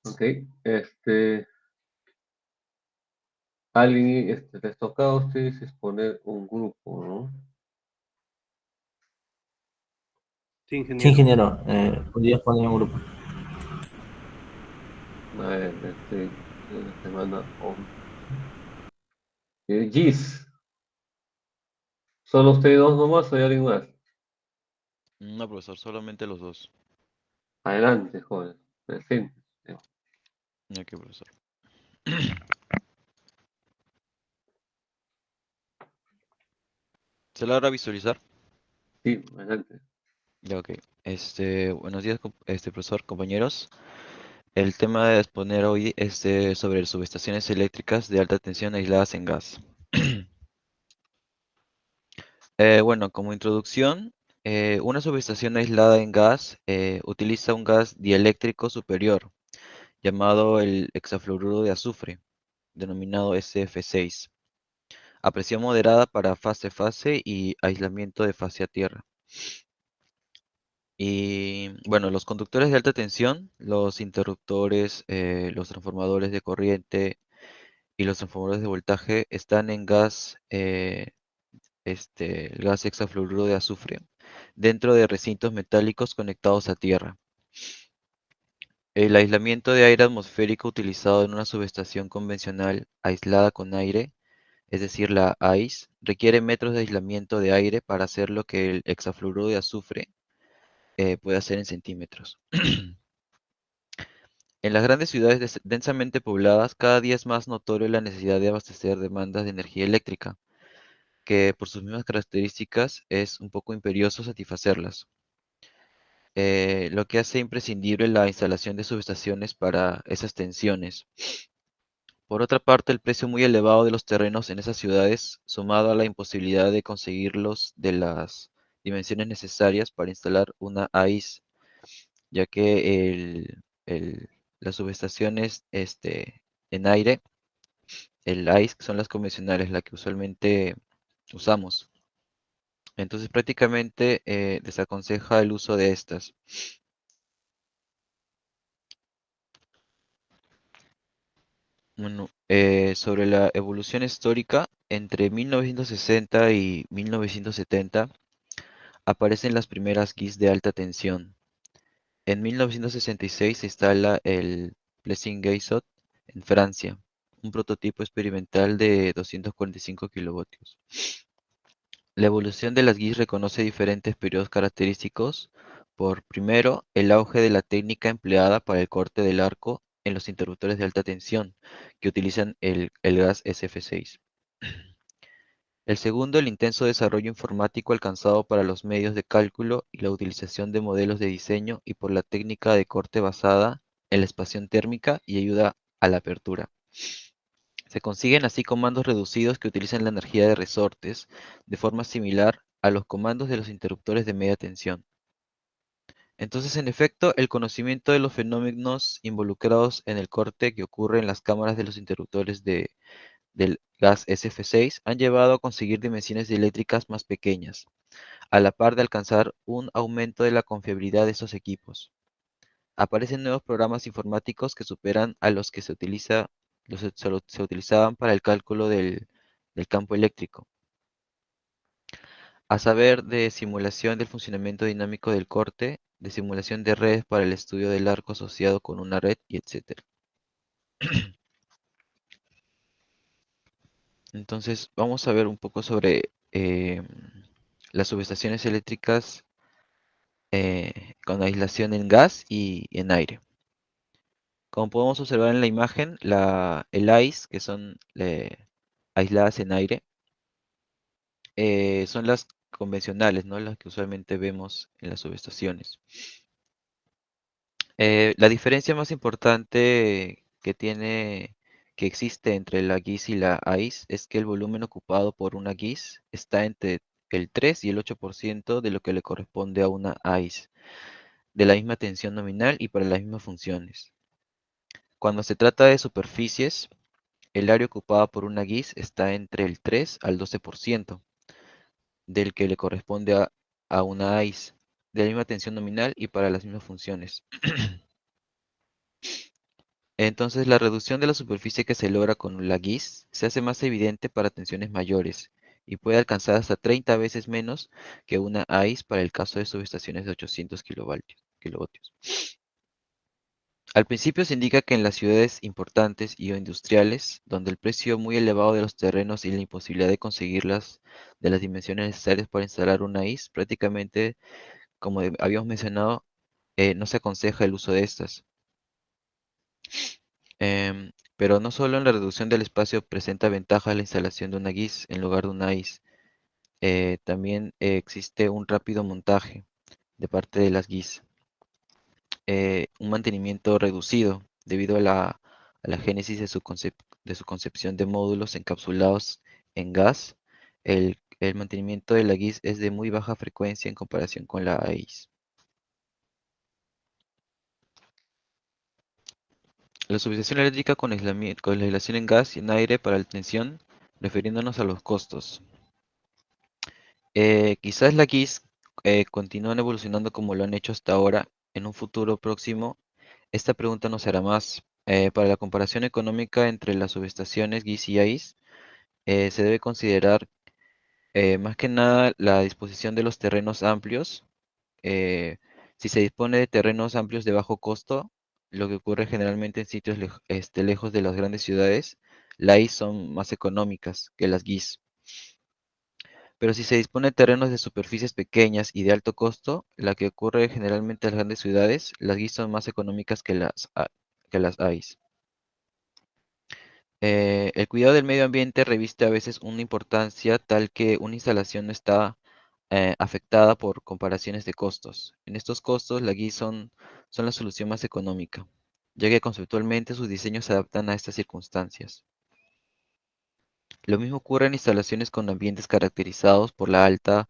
Ok, alguien, les toca a ustedes exponer un grupo, ¿no? Sí, Sí, ingeniero. ingeniero. ¿Podrías poner un grupo? A ver, la semana 11. Gis, ¿solo ustedes dos nomás o hay alguien más? No, profesor, solamente los dos. Adelante, joven, presente. Ok, profesor. ¿Se logra visualizar? Sí, adelante. Ya, ok. Buenos días, profesor, compañeros. El tema de exponer hoy es sobre subestaciones eléctricas de alta tensión aisladas en gas. Bueno, como introducción, una subestación aislada en gas utiliza un gas dieléctrico superior, llamado el hexafluoruro de azufre, denominado SF6, a presión moderada para fase-fase y aislamiento de fase a tierra. Y bueno, los conductores de alta tensión, los interruptores, los transformadores de corriente y los transformadores de voltaje están en gas, el gas hexafluoruro de azufre, dentro de recintos metálicos conectados a tierra. El aislamiento de aire atmosférico utilizado en una subestación convencional aislada con aire, es decir, la AIS, requiere metros de aislamiento de aire para hacer lo que el hexafluoruro de azufre puede hacer en centímetros. En las grandes ciudades densamente pobladas, cada día es más notorio la necesidad de abastecer demandas de energía eléctrica, que por sus mismas características es un poco imperioso satisfacerlas, lo que hace imprescindible la instalación de subestaciones para esas tensiones. Por otra parte, el precio muy elevado de los terrenos en esas ciudades, sumado a la imposibilidad de conseguirlos de las dimensiones necesarias para instalar una AIS, ya que las subestaciones en aire, el AIS, que son las convencionales, las que usualmente usamos. Entonces prácticamente desaconseja el uso de estas. Bueno, sobre la evolución histórica, entre 1960 y 1970 aparecen las primeras GIS de alta tensión. En 1966 se instala el Plessis-Gaissot en Francia, un prototipo experimental de 245 kilovoltios. La evolución de las GIS reconoce diferentes periodos característicos. Por primero, el auge de la técnica empleada para el corte del arco en los interruptores de alta tensión, que utilizan el gas SF6. El segundo, el intenso desarrollo informático alcanzado para los medios de cálculo y la utilización de modelos de diseño y por la técnica de corte basada en la expansión térmica y ayuda a la apertura. Se consiguen así comandos reducidos que utilizan la energía de resortes de forma similar a los comandos de los interruptores de media tensión. Entonces, en efecto, el conocimiento de los fenómenos involucrados en el corte que ocurre en las cámaras de los interruptores del gas SF6 han llevado a conseguir dimensiones eléctricas más pequeñas, a la par de alcanzar un aumento de la confiabilidad de estos equipos. Aparecen nuevos programas informáticos que superan a los que se utilizaban para el cálculo del campo eléctrico, a saber de simulación del funcionamiento dinámico del corte, de simulación de redes para el estudio del arco asociado con una red, y etc. Entonces, vamos a ver un poco sobre las subestaciones eléctricas con aislación en gas y en aire. Como podemos observar en la imagen, el ICE, que son aisladas en aire, son las convencionales, ¿no? Las que usualmente vemos en las subestaciones. La diferencia más importante que existe entre la GIS y la AIS es que el volumen ocupado por una GIS está entre el 3 y el 8% de lo que le corresponde a una AIS, de la misma tensión nominal y para las mismas funciones. Cuando se trata de superficies, el área ocupada por una GIS está entre el 3 al 12% del que le corresponde a una AIS, de la misma tensión nominal y para las mismas funciones. Entonces, la reducción de la superficie que se logra con la GIS se hace más evidente para tensiones mayores y puede alcanzar hasta 30 veces menos que una AIS para el caso de subestaciones de 800 kilovatios. Al principio se indica que en las ciudades importantes y o industriales, donde el precio muy elevado de los terrenos y la imposibilidad de conseguirlas de las dimensiones necesarias para instalar una AIS, prácticamente, como habíamos mencionado, no se aconseja el uso de estas. Pero no solo en la reducción del espacio presenta ventaja la instalación de una GIS en lugar de una AIS, también existe un rápido montaje de parte de las GIS, un mantenimiento reducido debido a la génesis de de su concepción de módulos encapsulados en gas. El mantenimiento de la GIS es de muy baja frecuencia en comparación con la AIS. La subestación eléctrica con aislación en gas y en aire para la tensión, refiriéndonos a los costos. Quizás la GIS continúen evolucionando como lo han hecho hasta ahora. En un futuro próximo, esta pregunta no será más. Para la comparación económica entre las subestaciones GIS y AIS, se debe considerar más que nada la disposición de los terrenos amplios. Si se dispone de terrenos amplios de bajo costo, lo que ocurre generalmente en sitios lejos de las grandes ciudades, las AIS son más económicas que las GIS. Pero si se dispone de terrenos de superficies pequeñas y de alto costo, la que ocurre generalmente en las grandes ciudades, las GIS son más económicas que las AIS. El cuidado del medio ambiente reviste a veces una importancia tal que una instalación no está afectada por comparaciones de costos. En estos costos, las GIS son la solución más económica, ya que conceptualmente sus diseños se adaptan a estas circunstancias. Lo mismo ocurre en instalaciones con ambientes caracterizados por la alta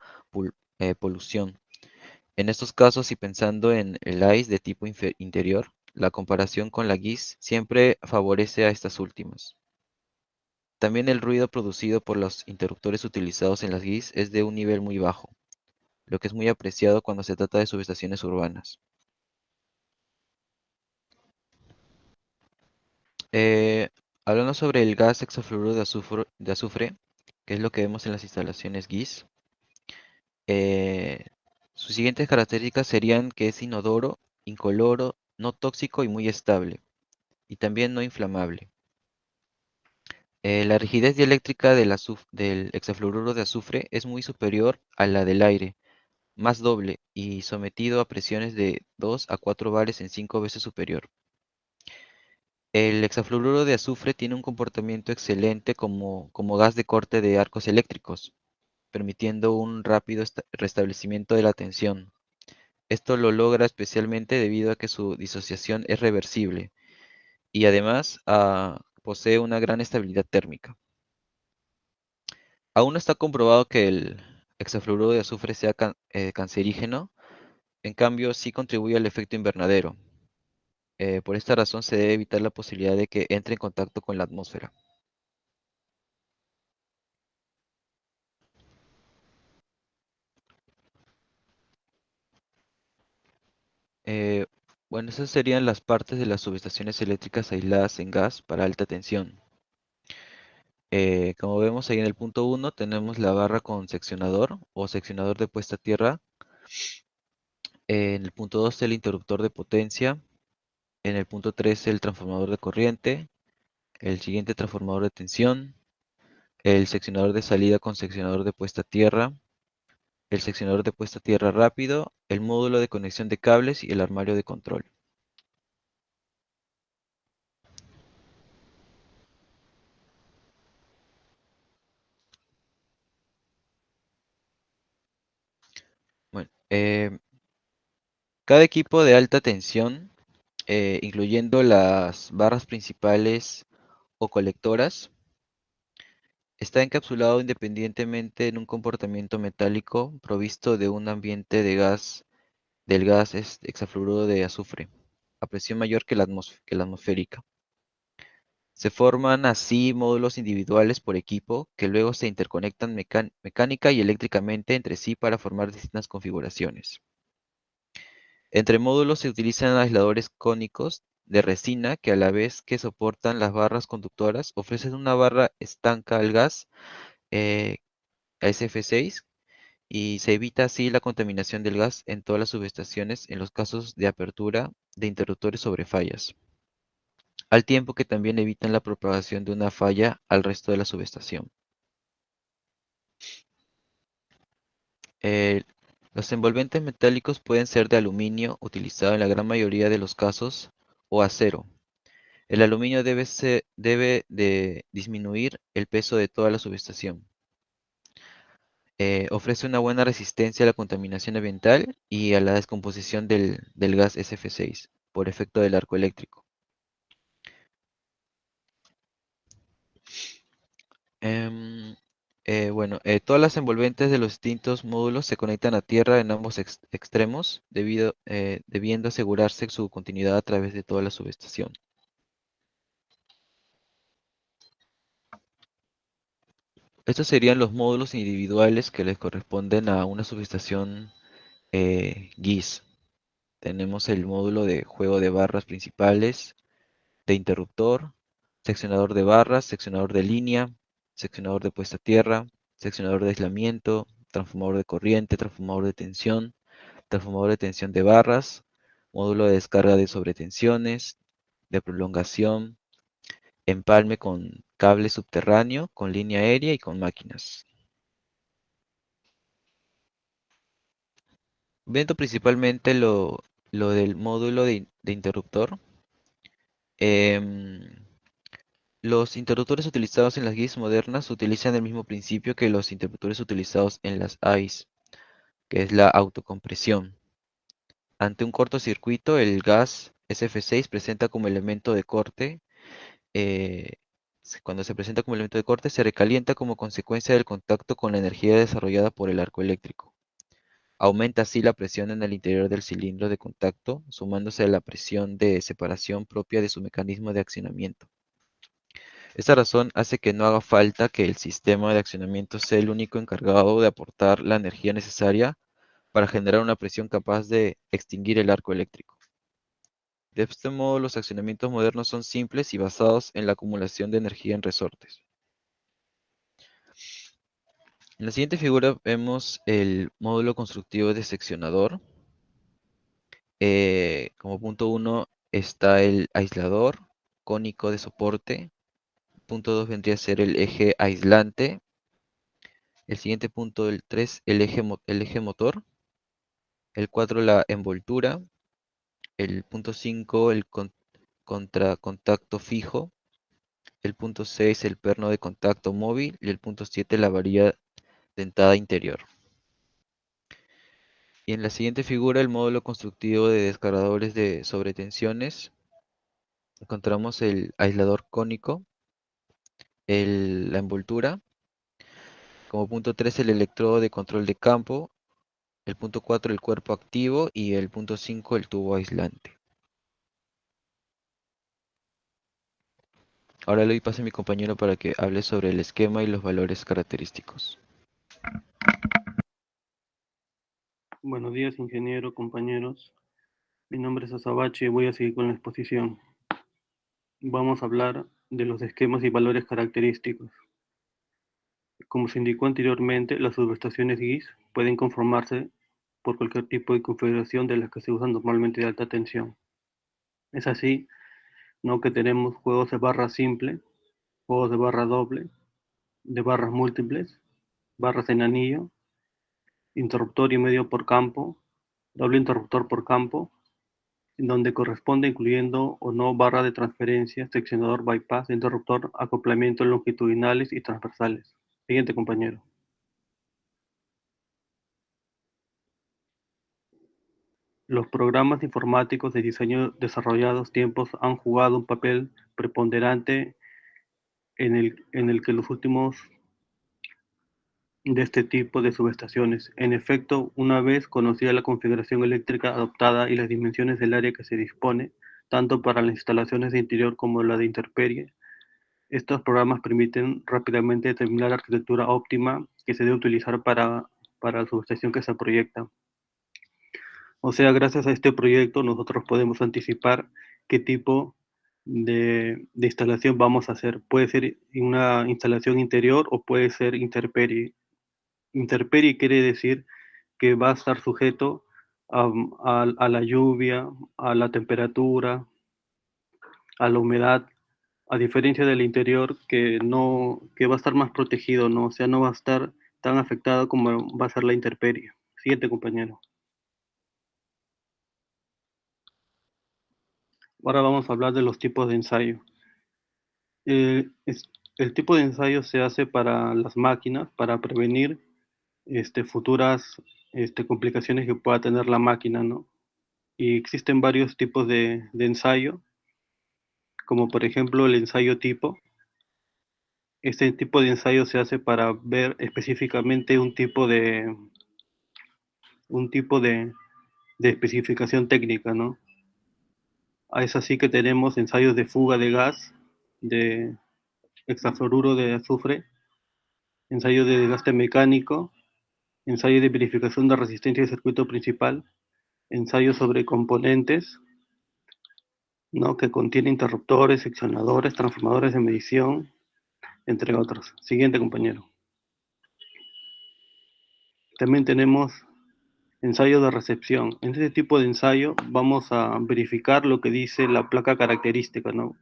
polución. En estos casos, y pensando en el AIS de tipo interior, la comparación con la GIS siempre favorece a estas últimas. También el ruido producido por los interruptores utilizados en las GIS es de un nivel muy bajo, lo que es muy apreciado cuando se trata de subestaciones urbanas. Eh, Hablando sobre el gas hexafluoruro de azufre, que es lo que vemos en las instalaciones GIS, sus siguientes características serían que es inodoro, incoloro, no tóxico y muy estable, y también no inflamable. La rigidez dieléctrica del hexafluoruro de azufre es muy superior a la del aire, más doble y sometido a presiones de 2 a 4 bares en 5 veces superior. El hexafluoruro de azufre tiene un comportamiento excelente como gas de corte de arcos eléctricos, permitiendo un rápido restablecimiento de la tensión. Esto lo logra especialmente debido a que su disociación es reversible y además posee una gran estabilidad térmica. Aún no está comprobado que el hexafluoruro de azufre sea cancerígeno, en cambio sí contribuye al efecto invernadero. Por esta razón se debe evitar la posibilidad de que entre en contacto con la atmósfera. Eh, bueno, esas serían las partes de las subestaciones eléctricas aisladas en gas para alta tensión. Como vemos ahí en el punto 1 tenemos la barra con seccionador o seccionador de puesta a tierra. En el punto 2 el interruptor de potencia. En el punto 3 el transformador de corriente. El siguiente transformador de tensión. El seccionador de salida con seccionador de puesta a tierra. El seccionador de puesta a tierra rápido. El módulo de conexión de cables y el armario de control. Bueno, cada equipo de alta tensión, incluyendo las barras principales o colectoras, está encapsulado independientemente en un comportamiento metálico provisto de un ambiente del gas hexafluoruro de azufre, a presión mayor que la atmosférica. Se forman así módulos individuales por equipo que luego se interconectan mecánica y eléctricamente entre sí para formar distintas configuraciones. Entre módulos se utilizan aisladores cónicos de resina que a la vez que soportan las barras conductoras ofrecen una barra estanca al gas SF6 y se evita así la contaminación del gas en todas las subestaciones en los casos de apertura de interruptores sobre fallas, al tiempo que también evitan la propagación de una falla al resto de la subestación. Eh, los envolventes metálicos pueden ser de aluminio, utilizado en la gran mayoría de los casos, o acero. El aluminio debe de disminuir el peso de toda la subestación. Ofrece una buena resistencia a la contaminación ambiental y a la descomposición del gas SF6 por efecto del arco eléctrico. Todas las envolventes de los distintos módulos se conectan a tierra en ambos extremos, debiendo asegurarse su continuidad a través de toda la subestación. Estos serían los módulos individuales que les corresponden a una subestación GIS. Tenemos el módulo de juego de barras principales, de interruptor, seccionador de barras, seccionador de línea, seccionador de puesta a tierra, seccionador de aislamiento, transformador de corriente, transformador de tensión de barras, módulo de descarga de sobretensiones, de prolongación, empalme con cable subterráneo, con línea aérea y con máquinas. Viendo principalmente lo del módulo de interruptor. Los interruptores utilizados en las GIS modernas utilizan el mismo principio que los interruptores utilizados en las AIS, que es la autocompresión. Ante un cortocircuito, el gas SF6 presenta como elemento de corte. Cuando se presenta como elemento de corte, se recalienta como consecuencia del contacto con la energía desarrollada por el arco eléctrico. Aumenta así la presión en el interior del cilindro de contacto, sumándose a la presión de separación propia de su mecanismo de accionamiento. Esta razón hace que no haga falta que el sistema de accionamiento sea el único encargado de aportar la energía necesaria para generar una presión capaz de extinguir el arco eléctrico. De este modo, los accionamientos modernos son simples y basados en la acumulación de energía en resortes. En la siguiente figura vemos el módulo constructivo de seccionador. Como punto 1 está el aislador cónico de soporte. Punto 2 vendría a ser el eje aislante. El siguiente punto, el 3, el eje motor. El 4, la envoltura. El punto 5, el contracontacto fijo. El punto 6, el perno de contacto móvil. Y el punto 7, la varilla dentada interior. Y en la siguiente figura, el módulo constructivo de descargadores de sobretensiones. Encontramos el aislador cónico, la envoltura. Como punto 3, el electrodo de control de campo. El punto 4, el cuerpo activo. Y el punto 5, el tubo aislante. Ahora le doy paso a mi compañero para que hable sobre el esquema y los valores característicos. Buenos días, ingeniero, compañeros. Mi nombre es Azabache y voy a seguir con la exposición. Vamos a hablar de los esquemas y valores característicos. Como se indicó anteriormente, las subestaciones GIS pueden conformarse por cualquier tipo de configuración de las que se usan normalmente de alta tensión. Es así, ¿no?, que tenemos juegos de barra simple, juegos de barra doble, de barras múltiples, barras en anillo, interruptor y medio por campo, doble interruptor por campo, en donde corresponde incluyendo o no barra de transferencia, seccionador bypass, interruptor, acoplamiento longitudinales y transversales. Siguiente, compañero. Los programas informáticos de diseño desarrollados tiempos han jugado un papel preponderante en el que los últimos de este tipo de subestaciones. En efecto, una vez conocida la configuración eléctrica adoptada y las dimensiones del área que se dispone, tanto para las instalaciones de interior como la de intemperie, estos programas permiten rápidamente determinar la arquitectura óptima que se debe utilizar para la subestación que se proyecta. O sea, gracias a este proyecto nosotros podemos anticipar qué tipo de instalación vamos a hacer. Puede ser una instalación interior o puede ser intemperie. Intemperie quiere decir que va a estar sujeto a la lluvia, a la temperatura, a la humedad, a diferencia del interior que va a estar más protegido, ¿no? O sea, no va a estar tan afectado como va a ser la intemperie. Siguiente, compañero. Ahora vamos a hablar de los tipos de ensayo. El tipo de ensayo se hace para las máquinas, para prevenir futuras complicaciones que pueda tener la máquina, ¿no? Y existen varios tipos de ensayo, como por ejemplo el ensayo tipo. Este tipo de ensayo se hace para ver específicamente un tipo de especificación técnica, ¿no? Es así que tenemos ensayos de fuga de gas, de hexafluoruro de azufre, ensayo de desgaste mecánico, ensayo de verificación de resistencia del circuito principal, ensayo sobre componentes, ¿no? Que contiene interruptores, seccionadores, transformadores de medición, entre otros. Siguiente, compañero. También tenemos ensayo de recepción. En este tipo de ensayo vamos a verificar lo que dice la placa característica, ¿no?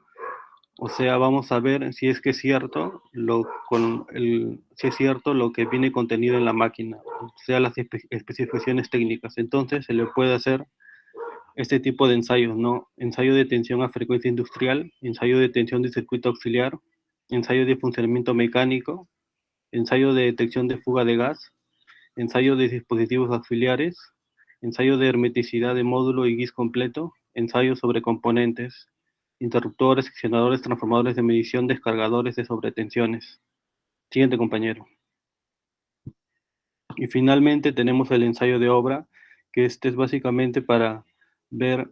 O sea, vamos a ver si es que es cierto si es cierto lo que viene contenido en la máquina, o sea, las especificaciones técnicas. Entonces se le puede hacer este tipo de ensayos, ¿no? Ensayo de tensión a frecuencia industrial, ensayo de tensión de circuito auxiliar, ensayo de funcionamiento mecánico, ensayo de detección de fuga de gas, ensayo de dispositivos auxiliares, ensayo de hermeticidad de módulo y GIS completo, ensayo sobre componentes, interruptores, seccionadores, transformadores de medición, descargadores de sobretensiones. Siguiente, compañero. Y finalmente tenemos el ensayo de obra, que este es básicamente para ver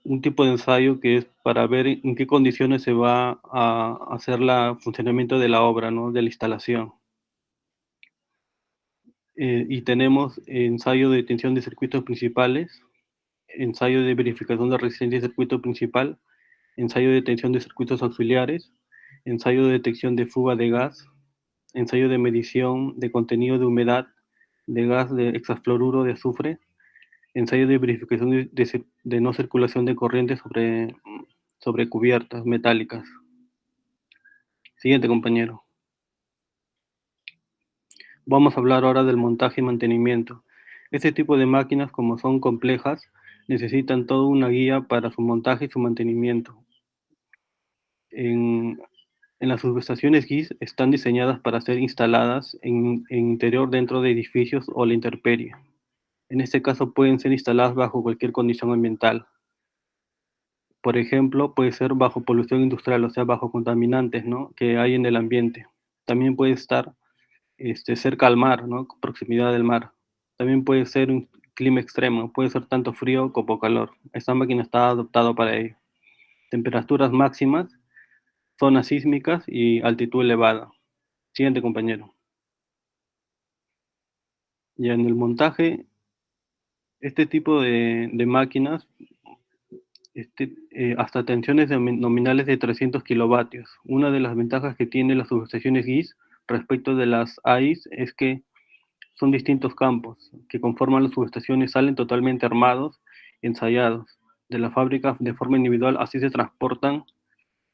un tipo de ensayo que es para ver en qué condiciones se va a hacer el funcionamiento de la obra, ¿no? De la instalación. Y tenemos ensayo de tensión de circuitos principales, ensayo de verificación de resistencia de circuito principal, ensayo de tensión de circuitos auxiliares, ensayo de detección de fuga de gas, ensayo de medición de contenido de humedad de gas de hexafluoruro de azufre, ensayo de verificación de no circulación de corriente sobre cubiertas metálicas. Siguiente, compañero. Vamos a hablar ahora del montaje y mantenimiento. Este tipo de máquinas, como son complejas, necesitan toda una guía para su montaje y su mantenimiento. En las subestaciones GIS están diseñadas para ser instaladas en interior dentro de edificios o la intemperie. En este caso pueden ser instaladas bajo cualquier condición ambiental. Por ejemplo, puede ser bajo polución industrial, o sea, bajo contaminantes, ¿no? Que hay en el ambiente. También puede estar cerca al mar, ¿no? Proximidad del mar. También puede ser un clima extremo, puede ser tanto frío como calor. Esta máquina está adaptada para ello. Temperaturas máximas, zonas sísmicas y altitud elevada. Siguiente, compañero. Ya en el montaje, este tipo de máquinas, hasta tensiones nominales de 300 kilovatios. Una de las ventajas que tienen las subestaciones GIS respecto de las AIS es que son distintos campos que conforman las subestaciones, salen totalmente armados, ensayados de la fábrica de forma individual, así se transportan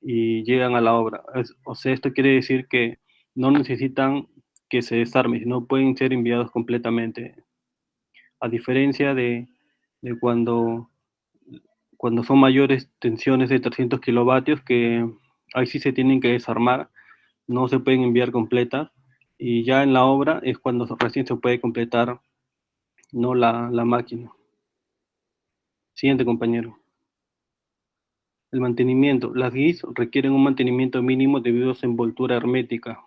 y llegan a la obra. O sea, esto quiere decir que no necesitan que se desarmen, sino pueden ser enviados completamente. A diferencia de cuando son mayores tensiones de 300 kilovatios, que ahí sí se tienen que desarmar, no se pueden enviar completas, y ya en la obra es cuando recién se puede completar, no la máquina. Siguiente, compañero. El mantenimiento. Las GIS requieren un mantenimiento mínimo debido a su envoltura hermética,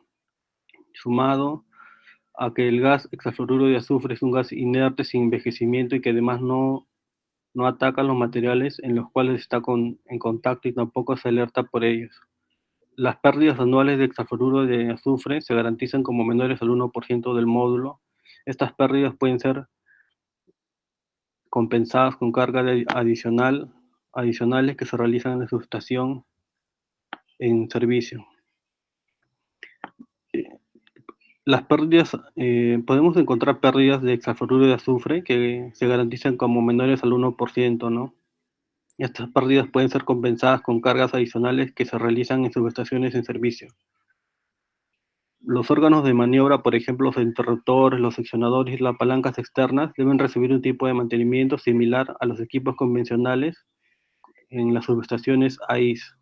sumado a que el gas hexafluoruro de azufre es un gas inerte sin envejecimiento y que además no ataca los materiales en los cuales está en contacto y tampoco se alerta por ellos. Las pérdidas anuales de hexafluoruro de azufre se garantizan como menores al 1% del módulo. Estas pérdidas pueden ser compensadas con cargas adicionales que se realizan en la subestación en servicio. Las pérdidas, podemos encontrar pérdidas de hexafluoruro de azufre que se garantizan como menores al 1%, ¿no? Estas pérdidas pueden ser compensadas con cargas adicionales que se realizan en subestaciones en servicio. Los órganos de maniobra, por ejemplo, los interruptores, los seccionadores y las palancas externas, deben recibir un tipo de mantenimiento similar a los equipos convencionales en las subestaciones AIS.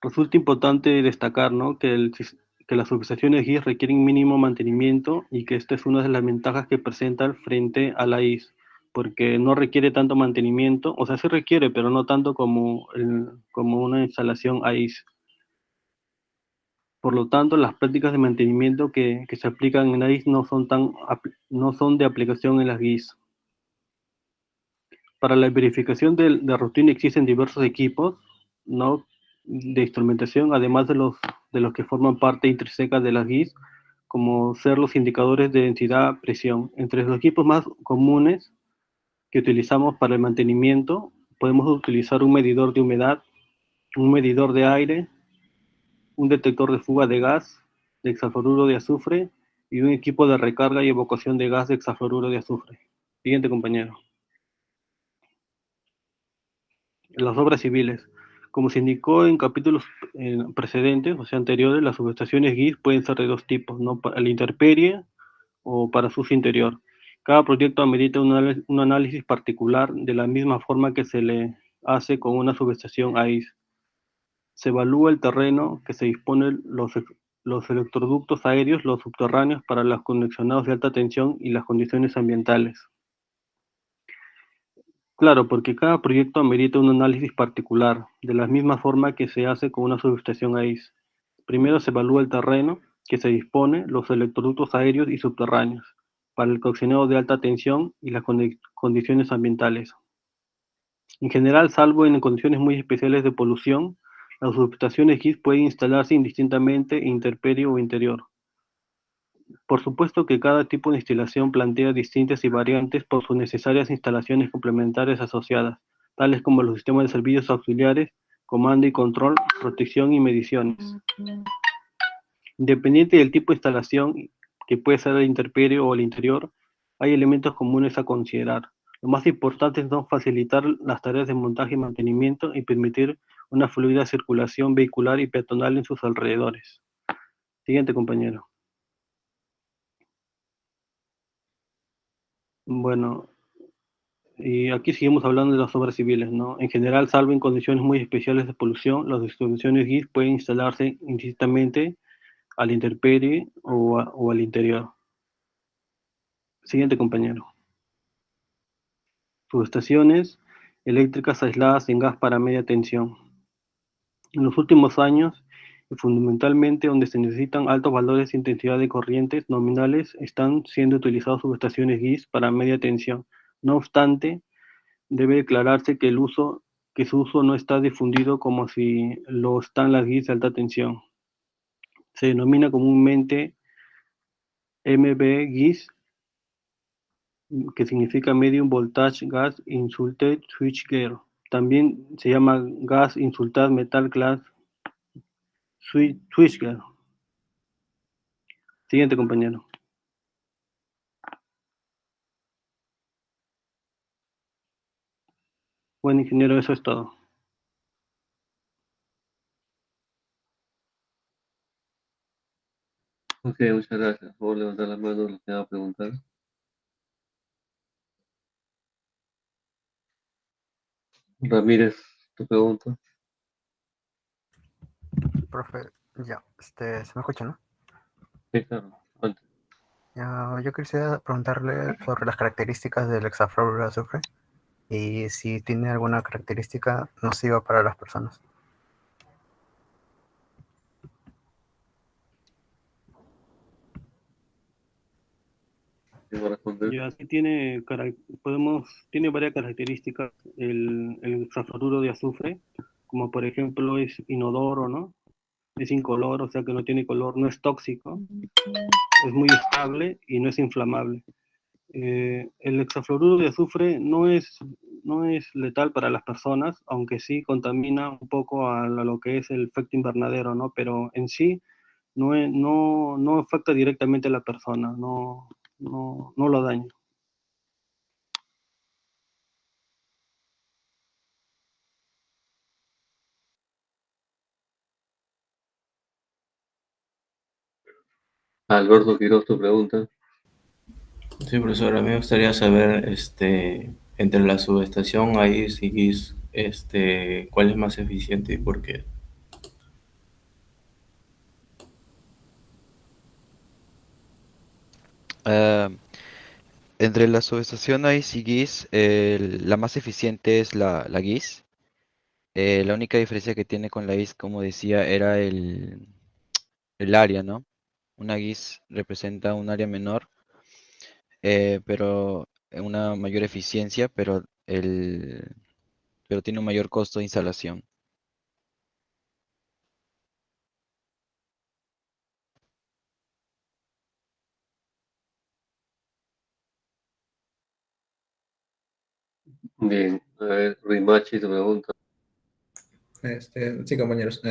Resulta importante destacar, ¿no?, que las subestaciones GIS requieren mínimo mantenimiento y que esta es una de las ventajas que presentan frente a la IS, porque no requiere tanto mantenimiento, o sea, sí requiere, pero no tanto como una instalación AIS. Por lo tanto, las prácticas de mantenimiento que se aplican en AIS no son de aplicación en las GIS. Para la verificación de rutina existen diversos equipos, ¿no?, de instrumentación, además de los que forman parte intrínseca de las GIS, como ser los indicadores de densidad, presión. Entre los equipos más comunes que utilizamos para el mantenimiento, podemos utilizar un medidor de humedad, un medidor de aire, un detector de fuga de gas, de hexafluoruro de azufre, y un equipo de recarga y evacuación de gas de hexafluoruro de azufre. Siguiente, compañero. Las obras civiles. Como se indicó en capítulos precedentes, o sea, anteriores, las subestaciones GIS pueden ser de dos tipos, ¿no?, para la intemperie o para su uso interior. Cada proyecto amerita un análisis particular de la misma forma que se le hace con una subestación AIS. Se evalúa el terreno que se disponen los electroductos aéreos, los subterráneos para los conexionados de alta tensión y las condiciones ambientales. Claro, porque cada proyecto amerita un análisis particular, de la misma forma que se hace con una subestación AIS. Primero se evalúa el terreno que se dispone, los electroductos aéreos y subterráneos, para el coleccionado de alta tensión y las condiciones ambientales. En general, salvo en condiciones muy especiales de polución, las subestaciones GIS pueden instalarse indistintamente en intemperie o interior. Por supuesto que cada tipo de instalación plantea distintas y variantes por sus necesarias instalaciones complementarias asociadas, tales como los sistemas de servicios auxiliares, comando y control, protección y mediciones. Independiente del tipo de instalación, que puede ser el intemperie o el interior, hay elementos comunes a considerar. Lo más importante es facilitar las tareas de montaje y mantenimiento y permitir una fluida circulación vehicular y peatonal en sus alrededores. Siguiente, compañero. Bueno, y aquí seguimos hablando de las obras civiles, ¿no? En general, salvo en condiciones muy especiales de polución, las distribuciones GIS pueden instalarse indistintamente al intemperie o al interior. Siguiente, compañero. Subestaciones eléctricas aisladas en gas para media tensión. En los últimos años, y fundamentalmente donde se necesitan altos valores de intensidad de corrientes nominales, están siendo utilizadas subestaciones GIS para media tensión. No obstante, debe declararse que su uso no está difundido como si lo están las GIS de alta tensión. Se denomina comúnmente MV-GIS, que significa Medium Voltage Gas Insulated Switchgear. También se llama Gas Insulated Metal Glass Switchgear. Siguiente, compañero. Bueno, ingeniero, eso es todo. Ok, muchas gracias. Por levantar la mano, los que van a preguntar. Ramírez, tu pregunta. Profe, ya, se me escucha, ¿no? Sí, claro. Antes. Yo quisiera preguntarle sobre las características del hexafluoruro de azufre y si tiene alguna característica nociva para las personas. Ya, sí tiene varias características el hexafluoruro de azufre, como por ejemplo es inodoro, ¿no? Es incoloro, o sea que no tiene color, no es tóxico, es muy estable y no es inflamable. El hexafluoruro de azufre no es letal para las personas, aunque sí contamina un poco a lo que es el efecto invernadero, ¿no? Pero en sí no afecta directamente a la persona, no lo daña. Alberto Quiroz, tu pregunta. Sí, profesor, a mí me gustaría saber, entre la subestación AIS y GIS, ¿cuál es más eficiente y por qué? Ah, entre la subestación AIS y GIS, la más eficiente es la GIS. La única diferencia que tiene con la GIS, como decía, era el área, ¿no? Una GIS representa un área menor, pero una mayor eficiencia, pero tiene un mayor costo de instalación. Bien, a ver, Rimachi, tu pregunta. Sí, compañeros.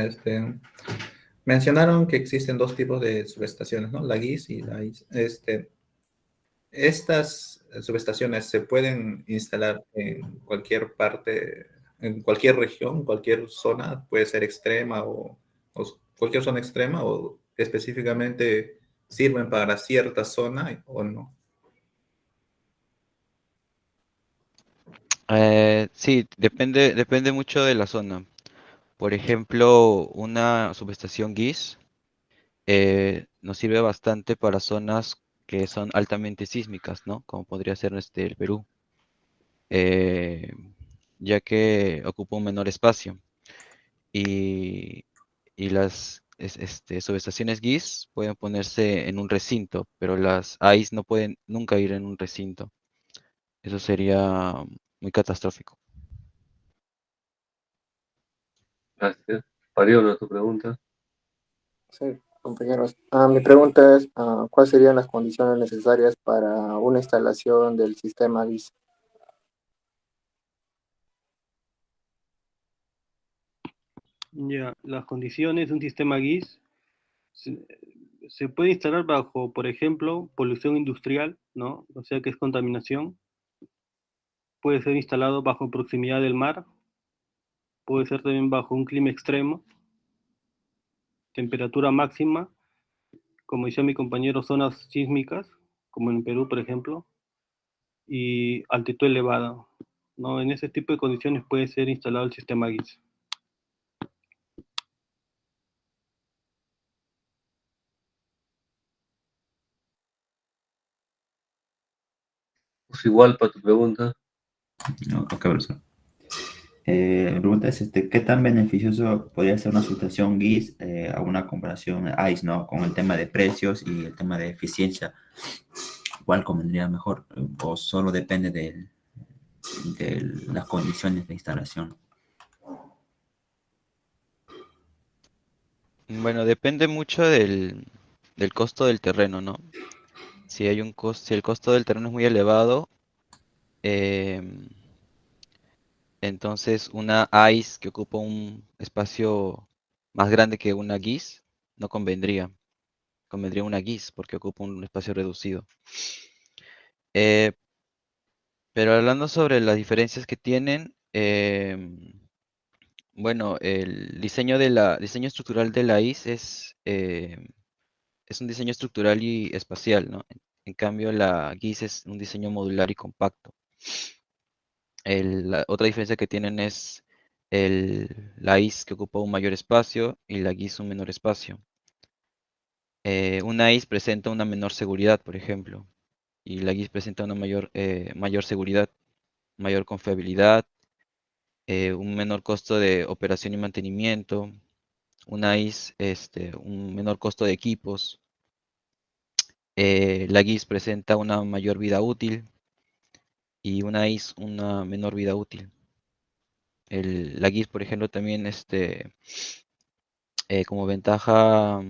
Mencionaron que existen dos tipos de subestaciones, ¿no? La GIS y la IS. Estas subestaciones se pueden instalar en cualquier parte, en cualquier región, cualquier zona, puede ser extrema o cualquier zona extrema, o específicamente sirven para cierta zona o no. Sí, depende mucho de la zona. Por ejemplo, una subestación GIS nos sirve bastante para zonas que son altamente sísmicas, ¿no? Como podría ser el Perú, eh, ya que ocupa un menor espacio. Y, y las subestaciones GIS pueden ponerse en un recinto, pero las AIS no pueden nunca ir en un recinto. Eso sería muy catastrófico. Gracias. Pariolo, tu pregunta. Sí, compañeros. Mi pregunta es, ¿cuáles serían las condiciones necesarias para una instalación del sistema GIS? Ya, las condiciones de un sistema GIS se, se puede instalar bajo, por ejemplo, polución industrial, ¿no? O sea que es contaminación. Puede ser instalado bajo proximidad del mar. Puede ser también bajo un clima extremo, temperatura máxima, como decía mi compañero, zonas sísmicas, como en Perú, por ejemplo, y altitud elevada, ¿no? En ese tipo de condiciones puede ser instalado el sistema GIS. Pues igual para tu pregunta. No, ok, profesor. Mi pregunta es, ¿qué tan beneficioso podría ser una subestación GIS a una comparación ICE, ¿no? Con el tema de precios y el tema de eficiencia? ¿Cuál convendría mejor? ¿O solo depende de las condiciones de instalación? Bueno, depende mucho del costo del terreno, ¿no? Si el costo del terreno es muy elevado, em, entonces una ICE que ocupa un espacio más grande que una GIS no convendría. Convendría una GIS porque ocupa un espacio reducido. Eh, pero hablando sobre las diferencias que tienen, bueno, el diseño estructural de la ICE es un diseño estructural y espacial, ¿no? En cambio, la GIS es un diseño modular y compacto. La otra diferencia que tienen es la IS que ocupa un mayor espacio y la GIS un menor espacio. Una IS presenta una menor seguridad, por ejemplo, y la GIS presenta una mayor seguridad, mayor confiabilidad, un menor costo de operación y mantenimiento, una IS, un menor costo de equipos. La GIS presenta una mayor vida útil y una IS una menor vida útil. La GIS, por ejemplo, también como ventaja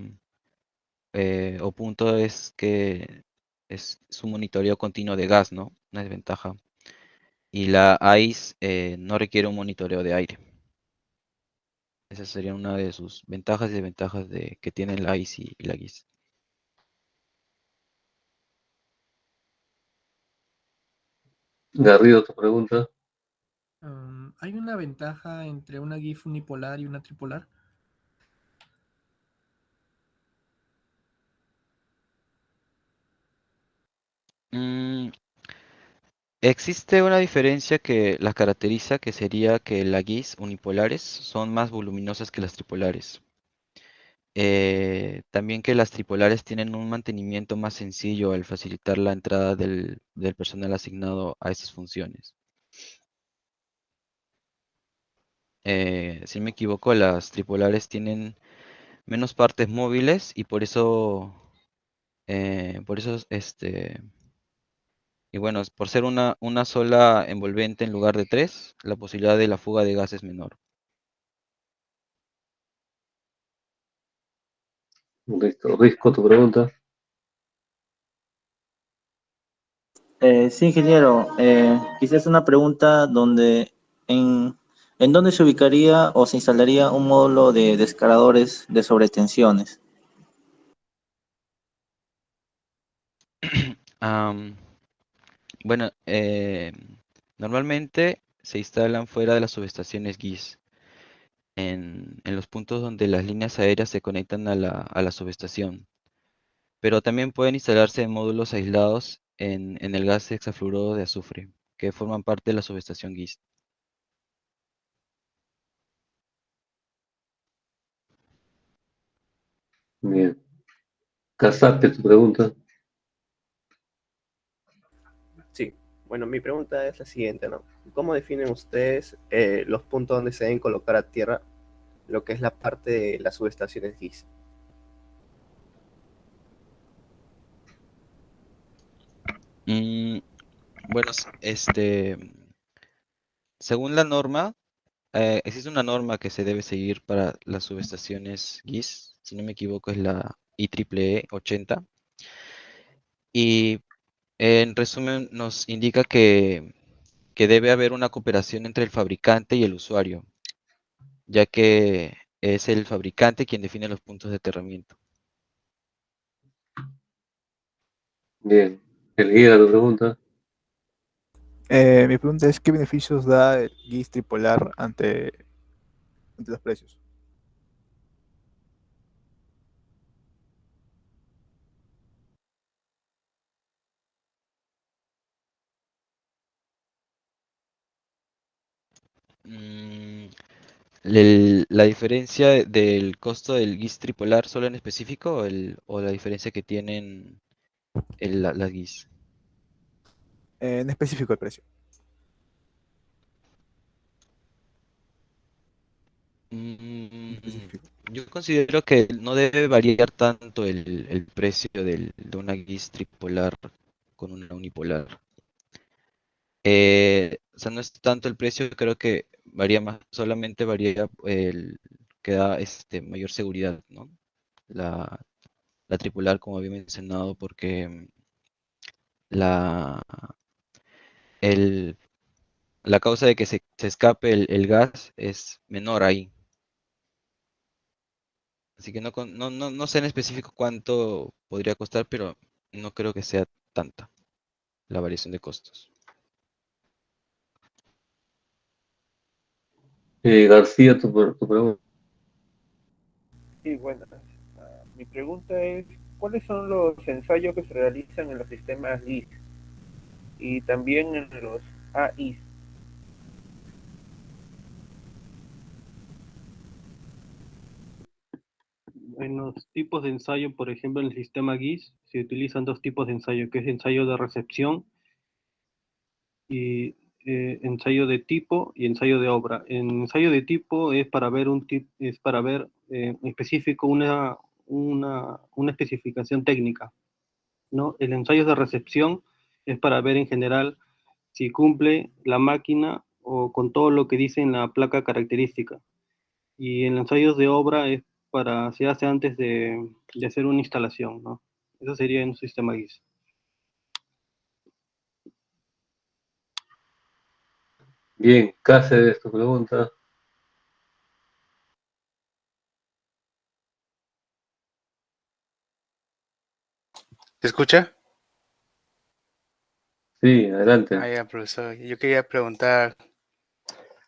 o punto es que es un monitoreo continuo de gas, ¿no? Una desventaja. Y la ICE no requiere un monitoreo de aire. Esa sería una de sus ventajas y desventajas que tienen la ICE y la GIS. Garrido, tu pregunta. ¿Hay una ventaja entre una GIF unipolar y una tripolar? Mm, existe una diferencia que las caracteriza, que sería que las GIS unipolares son más voluminosas que las tripolares. También que las tripolares tienen un mantenimiento más sencillo al facilitar la entrada del personal asignado a esas funciones. Si no me equivoco, las tripolares tienen menos partes móviles y y bueno, por ser una sola envolvente en lugar de tres, la posibilidad de la fuga de gas es menor. Listo. Risco, tu pregunta. Sí, ingeniero, quizás una pregunta donde en dónde se ubicaría o se instalaría un módulo de descargadores de sobretensiones. Am, bueno, normalmente se instalan fuera de las subestaciones GIS, en los puntos donde las líneas aéreas se conectan a la subestación. Pero también pueden instalarse en módulos aislados en el gas hexafluoruro de azufre, que forman parte de la subestación GIS. Bien. Casate, tu pregunta. Sí, bueno, mi pregunta es la siguiente, ¿no? ¿Cómo definen ustedes los puntos donde se deben colocar a tierra lo que es la parte de las subestaciones GIS? Mm, bueno, según la norma, existe una norma que se debe seguir para las subestaciones GIS, si no me equivoco es la IEEE 80, y en resumen nos indica que debe haber una cooperación entre el fabricante y el usuario, ya que es el fabricante quien define los puntos de aterramiento. Bien. Elguera, tu pregunta. Mi pregunta es, ¿qué beneficios da el GIS tripolar ante los precios? Mm, la diferencia del costo del GIS tripolar solo en específico o la diferencia que tienen las GIS. En específico el precio. En específico. Yo considero que no debe variar tanto el precio de una GIS tripolar con una unipolar. O sea, no es tanto el precio, creo que varía más, solamente varía que da mayor seguridad, ¿no? La, la tripular, como había mencionado, porque la, el, la causa de que se escape el gas es menor ahí. Así que no sé en específico cuánto podría costar, pero no creo que sea tanta la variación de costos. García, tu pregunta. Sí, bueno, mi pregunta es, ¿cuáles son los ensayos que se realizan en los sistemas GIS y también en los AIS? En los tipos de ensayo, por ejemplo, en el sistema GIS, se utilizan dos tipos de ensayo, que es ensayo de recepción y ensayo de tipo y ensayo de obra. En ensayo de tipo es para ver en específico una especificación técnica, ¿no? El ensayo de recepción es para ver en general si cumple la máquina o con todo lo que dice en la placa característica. Y en ensayos de obra se hace antes de hacer una instalación, ¿no? Eso sería en un sistema GIS. Bien, Cáceres, tu pregunta. ¿Se escucha? Sí, adelante. Ya, profesor. Yo quería preguntar,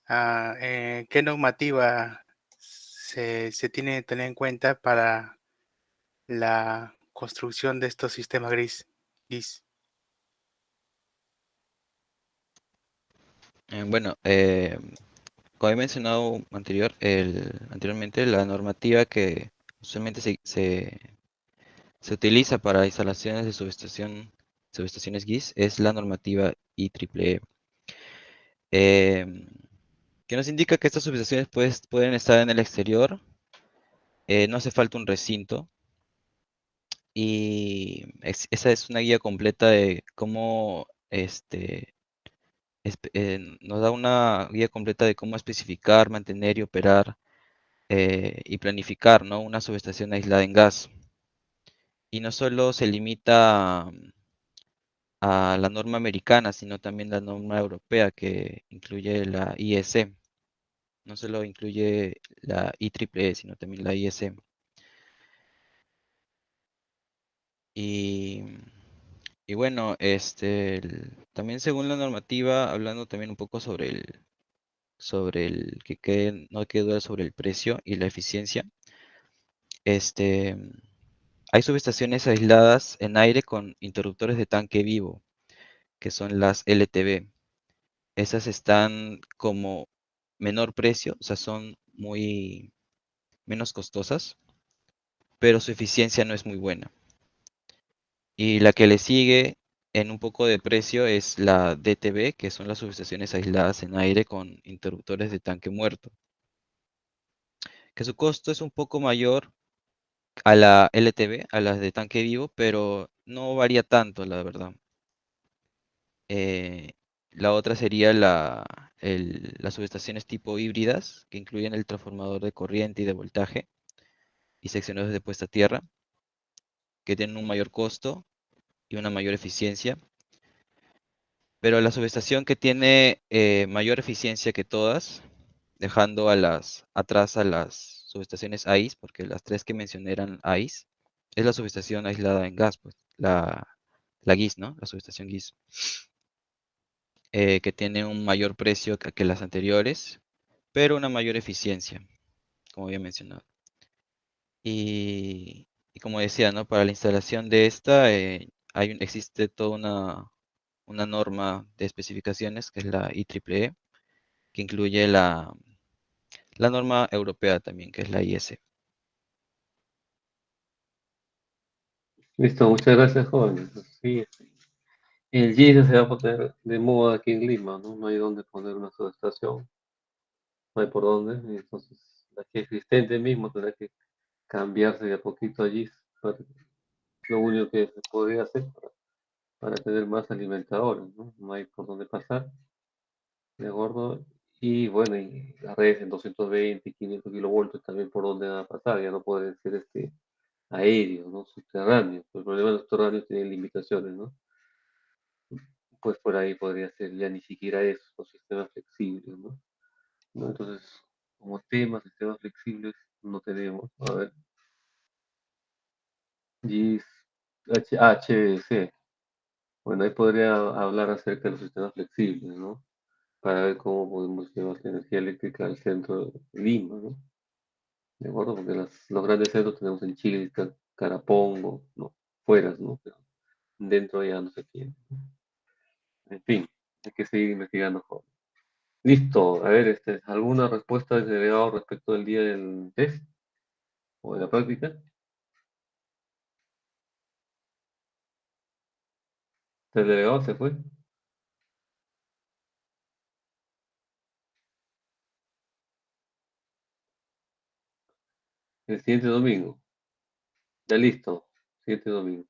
¿qué normativa se tiene que tener en cuenta para la construcción de estos sistemas GIS? Bueno, como he mencionado anteriormente, la normativa que usualmente se utiliza para instalaciones de subestaciones GIS es la normativa IEEE, que nos indica que estas subestaciones pueden estar en el exterior, no hace falta un recinto, y esa es una guía completa de cómo nos da una guía completa de cómo especificar, mantener y operar y planificar, ¿no?, una subestación aislada en gas. Y no solo se limita a la norma americana, sino también la norma europea que incluye la IEC. No solo incluye la IEEE, sino también la IEC. Y, y bueno, también según la normativa, hablando también un poco sobre el no quede duda sobre el precio y la eficiencia, este, hay subestaciones aisladas en aire con interruptores de tanque vivo, que son las LTV. Esas están como menor precio, o sea, son muy menos costosas, pero su eficiencia no es muy buena. Y la que le sigue en un poco de precio es la DTV, que son las subestaciones aisladas en aire con interruptores de tanque muerto, que su costo es un poco mayor a la LTV, a las de tanque vivo, pero no varía tanto, la verdad. Eh, la otra sería las subestaciones tipo híbridas, que incluyen el transformador de corriente y de voltaje y secciones de puesta a tierra, que tienen un mayor costo y una mayor eficiencia. Pero la subestación que tiene mayor eficiencia que todas, dejando atrás a las subestaciones AIS, porque las tres que mencioné eran AIS, es la subestación aislada en gas, pues, la GIS, ¿no? La subestación GIS, que tiene un mayor precio que las anteriores, pero una mayor eficiencia, como había mencionado. Y como decía, ¿no? Para la instalación de esta existe toda una norma de especificaciones, que es la IEEE, que incluye la norma europea también, que es la IS. Listo, muchas gracias, joven. Sí, el GIS se va a poner de moda aquí en Lima, ¿no? No hay dónde poner una subestación, no hay por dónde. Entonces, la que existente mismo tendrá que cambiarse de a poquito a GIS. Lo único que se podría hacer para tener más alimentadores, ¿no? No hay por dónde pasar, ¿de acuerdo? Y bueno, y las redes en 220 y 500 kilovoltios también por dónde van a pasar, ya no pueden ser aéreos, ¿no? Subterráneos. El problema de los subterráneos tiene limitaciones, ¿no? Pues por ahí podría ser ya ni siquiera eso, los sistemas flexibles, ¿no? ¿No? Entonces, como sistemas flexibles, no tenemos. A ver, GIS, HVC. Bueno, ahí podría hablar acerca de los sistemas flexibles, ¿no? Para ver cómo podemos llevar la energía eléctrica al centro de Lima, ¿no? ¿De acuerdo? Porque los grandes centros tenemos en Chile, Carapongo, ¿no? Fueras, ¿no? Pero dentro ya no se tiene. En fin, hay que seguir investigando, joven. Listo, a ver, ¿alguna respuesta del delegado respecto del día del test o de la práctica? ¿El delegado se fue? El siguiente domingo. Ya listo, siguiente domingo.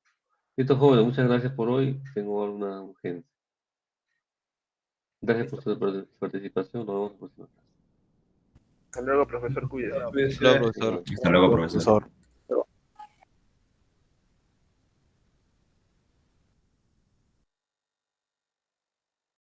Listo, jóvenes, muchas gracias por hoy. Tengo alguna urgencia. Gracias por su participación. Nos vemos la próxima clase. Hasta luego, profesor, cuídese. Pues, Hola, profesor. Hasta luego, profesor.